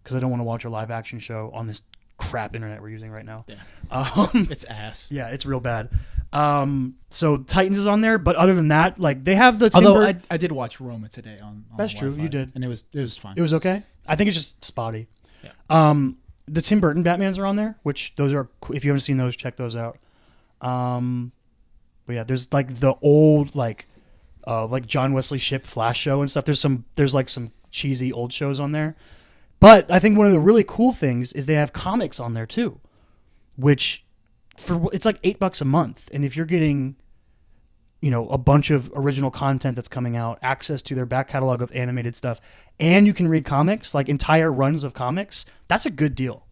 because I don't want to watch a live action show on this crap internet we're using right now. Yeah. It's ass. Yeah, it's real bad. So Titans is on there, but other than that, like they have the Although I did watch Roma today on That's true, Wi-Fi, you did. and it was fine. It was okay. I think it's just spotty. Yeah. The Tim Burton Batmans are on there, which those are, if you haven't seen those, check those out. But yeah, there's like the old like John Wesley Shipp Flash show and stuff. There's like some cheesy old shows on there. But I think one of the really cool things is they have comics on there too, which it's like $8 a month. And if you're getting, a bunch of original content that's coming out, access to their back catalog of animated stuff, and you can read comics, like entire runs of comics, that's a good deal.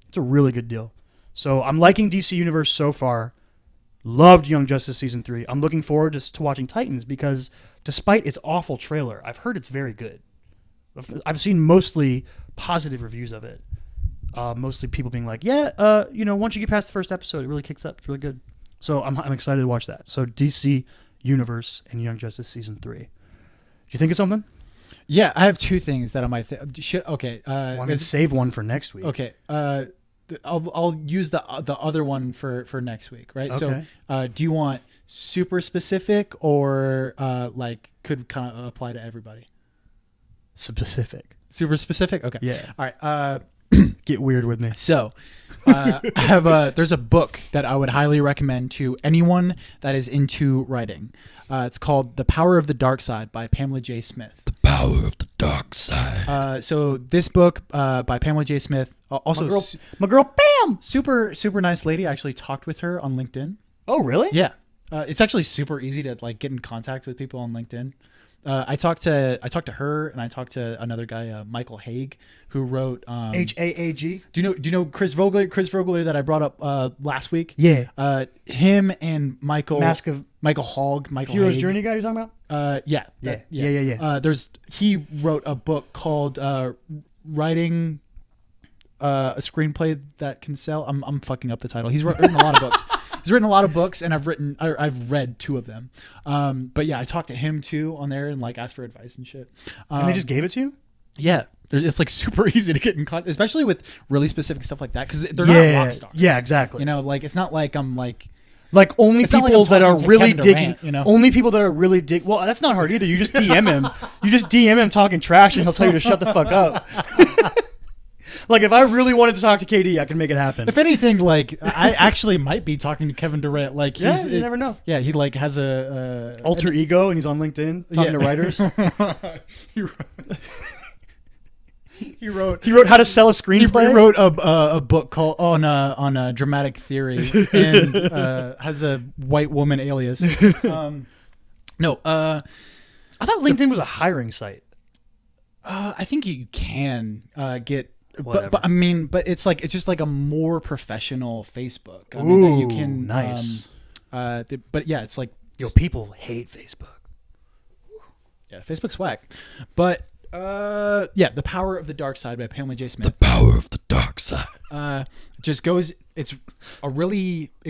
It's a really good deal. So I'm liking DC Universe so far. Loved Young Justice Season 3. I'm looking forward to watching Titans because despite its awful trailer, I've heard it's very good. I've seen mostly positive reviews of it. Mostly people being like, once you get past the first episode, it really kicks up. It's really good. So I'm excited to watch that. So DC Universe and Young Justice Season 3. Do you think of something? Yeah, I have two things that I might okay. Want to save one for next week? Okay. I'll use the other one for next week, right? Okay. So, do you want super specific or like could kind of apply to everybody? Specific. Super specific. Okay. Yeah. All right. Get weird with me. So, there's a book that I would highly recommend to anyone that is into writing. It's called The Power of the Dark Side by Pamela J. Smith. The Power of the Dark Side. So this book by Pamela J. Smith, also My girl Pam! super nice lady. I actually talked with her on LinkedIn. Oh, really? Yeah. It's actually super easy to like get in contact with people on LinkedIn. I talked to her and I talked to another guy, Michael Haig, who wrote HAAG. Do you know Chris Vogler? Chris Vogler that I brought up last week. Yeah. Him and Michael Michael Hogg. Michael Hero's Haig. Journey guy you're talking about? Yeah. He wrote a book called Writing a Screenplay That Can Sell. I'm fucking up the title. He's written a lot of books. He's written a lot of books, and I've read two of them. But yeah, I talked to him too on there and like asked for advice and shit. And they just gave it to you? Yeah, it's like super easy to get in contact, especially with really specific stuff like that because they're not rock stars. Yeah, exactly. Like it's not like I'm like only it's not people like that are really Kevin digging. Durant, Only people that are really Well, that's not hard either. You just DM him. You just DM him talking trash, and he'll tell you to shut the fuck up. Like if I really wanted to talk to KD, I can make it happen. If anything, like I actually might be talking to Kevin Durant. Like you never know. Yeah, he like has a alter ego, and he's on LinkedIn talking to writers. He wrote How to Sell a He Screenplay. wrote a book called on dramatic theory and has a white woman alias. No, I thought LinkedIn was a hiring site. I think you can get, Whatever. but I mean, but it's just like a more professional Facebook. I mean, that you Ooh, can nice. But yeah, it's like Yo, people hate Facebook. yeah, Facebook's whack. But yeah, The Power of the Dark Side by Pamela J. Smith. The power of the dark side. Just goes. It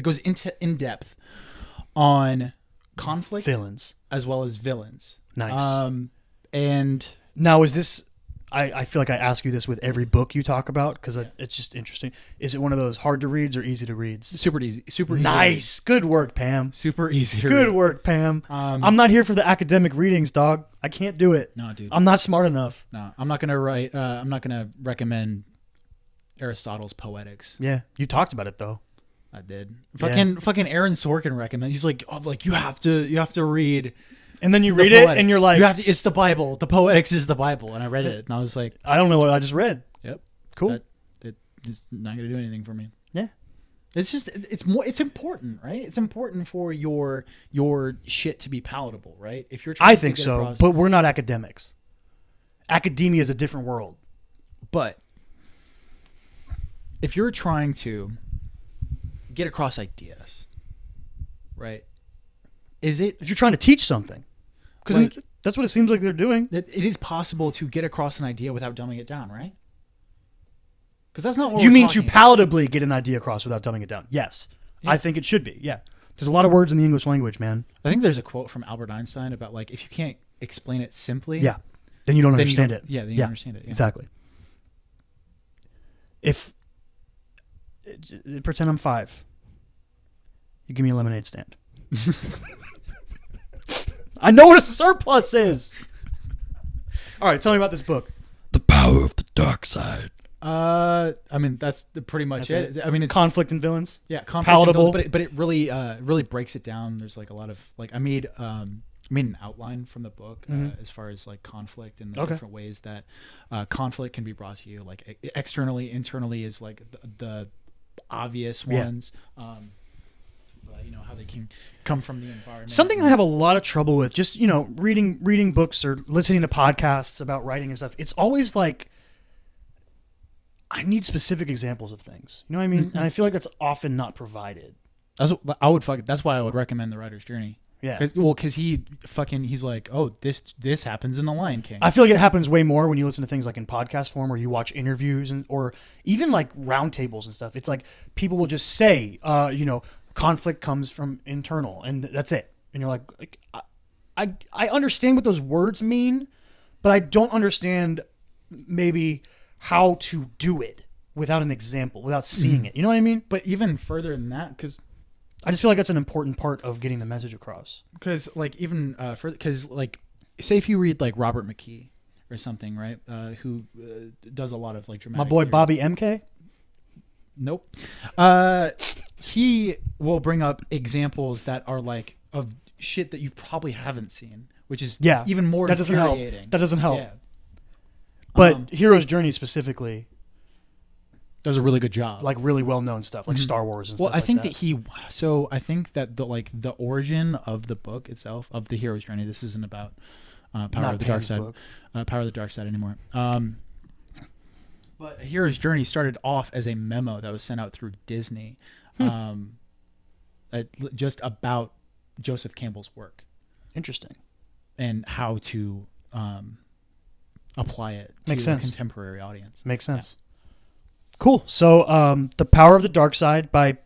goes into in depth on conflict Villains. as well as villains. Nice. And Now, is this? I feel like I ask you this with every book you talk about because it's just interesting. Is it one of those hard to reads or easy to reads? super easy. Nice. Good work, Pam. Super easy to Good read. work, Pam. I'm not here for the academic readings, dog. I can't do it. No, dude. I'm not smart enough. No, I'm not gonna write. I'm not gonna recommend Aristotle's Poetics. Yeah, you talked about it though. I did. Yeah. Fucking Aaron Sorkin recommend. He's like, oh, like you have to read. And then you the read it, Poetics. and you're like, you have to. It's the Bible. The Poetics is the Bible. And I read it, and I was like, I don't know what I just read. yep, Cool. It's not gonna do anything for me. Yeah. It's just it's important, right? It's important for your shit to be palatable, right? If you're trying I to think get so, across, but we're not academics. Academia is a different world. but if you're trying to get across ideas, right? Is it If you're trying to teach something, because Like- that's what it seems like they're doing. it is possible to get across an idea without dumbing it down, right? Because that's not what You we're mean to talking about. palatably get an idea across without dumbing it down? Yes, Yeah. I think it should be. Yeah, there's a lot of words in the English language, man. I think there's a quote from Albert Einstein about like if you can't explain it simply, Yeah, then you don't then understand you it. don't- Yeah, then you don't understand it. Yeah. Exactly. If pretend I'm 5, you give me a lemonade stand. I know what a surplus is. All right, tell me about this book. The power of the dark side. I mean that's pretty much That's it. I mean it's Conflict and villains. yeah, conflict palatable. but it really breaks it down. There's like a lot of like I made an outline from the book as far as like conflict and the Okay. different ways that conflict can be brought to you, like externally, internally is like the obvious Yeah. ones. You know how they can come from the environment. Something I have a lot of trouble with, just reading books or listening to podcasts about writing and stuff. It's always like I need specific examples of things. You know what I mean? And I feel like that's often not provided. That's why I would recommend The Writer's Journey. Yeah. Because he's like, oh, this happens in The Lion King. I feel like it happens way more when you listen to things like in podcast form or you watch interviews or even like roundtables and stuff. It's like people will just say, conflict comes from internal and that's it. And you're like I understand what those words mean, but I don't understand maybe how to do it without an example, without seeing it. You know what I mean? But even further than that, because I just feel like that's an important part of getting the message across. Say if you read like Robert McKee or something, right? Who does a lot of like dramatic. My boy theory. Bobby MK. Nope. He will bring up examples that are like of shit that you probably haven't seen, which is even more that doesn't help. infuriating. That doesn't help. Yeah. But Hero's Journey specifically, Does a really good job. like really well-known stuff, like Star Wars and Well, stuff I like think that. I think that the origin of the book itself, of the hero's journey. This isn't about Power Not of the Dark Pam's Side, book. Power of the Dark Side anymore. But Hero's Journey started off as a memo that was sent out through Disney, just about Joseph Campbell's work Interesting. and how to apply it to Makes a sense. contemporary audience. Makes sense. Cool. So, The Power of the Dark Side by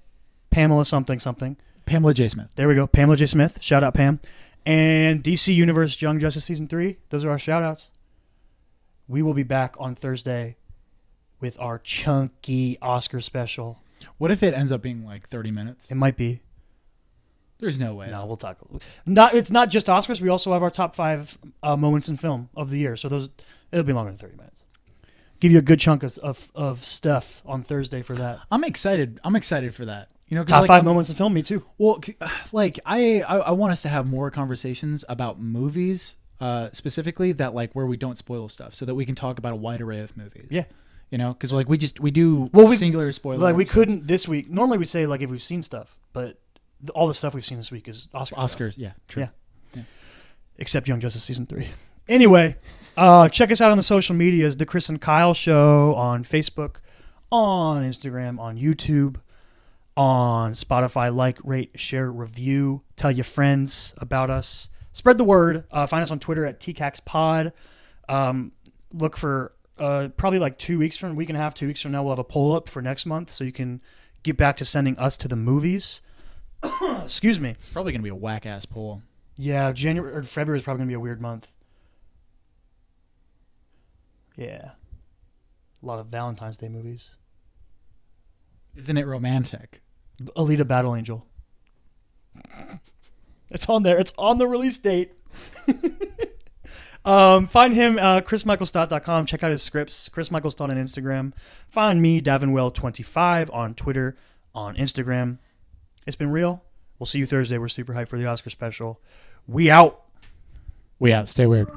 Pamela something. Pamela J. Smith. There we go. Pamela J. Smith. Shout out, Pam. And DC Universe Young Justice Season 3. Those are our shout outs. We will be back on Thursday with our chunky Oscar special. What if it ends up being like 30 minutes? It might be. There's no way. No, we'll talk. It's not just Oscars. We also have our top 5 moments in film of the year. So it'll be longer than 30 minutes. Give you a good chunk of stuff on Thursday for that. I'm excited for that. You know, 'cause Top like, 5 moments in film. Me too. Well, like I want us to have more conversations about movies specifically that like where we don't spoil stuff, so that we can talk about a wide array of movies. Yeah. You know, because like we do singular spoilers. Like we couldn't this week. Normally we say like if we've seen stuff, but all the stuff we've seen this week is Oscars. Stuff. Yeah, true. Yeah. Except Young Justice season 3. Anyway, check us out on the social medias: The Chris and Kyle Show on Facebook, on Instagram, on YouTube, on Spotify. Like, rate, share, review. Tell your friends about us. Spread the word. Find us on Twitter at tcaks pod. Look for probably like 2 weeks from, week and a half, 2 weeks from now, we'll have a poll up for next month, so you can get back to sending us to the movies. Excuse me. It's probably gonna be a whack ass poll. Yeah, January or February is probably gonna be a weird month. Yeah, a lot of Valentine's Day movies. Isn't it romantic? Alita Battle Angel. It's on there. It's on the release date. Find him, chrismichaelstott.com. Check out his scripts. Chris Michael Stott on Instagram. Find me, DavinWell25 on Twitter, on Instagram. It's been real. We'll see you Thursday. We're super hyped for the Oscar special. We out. We out. Stay weird.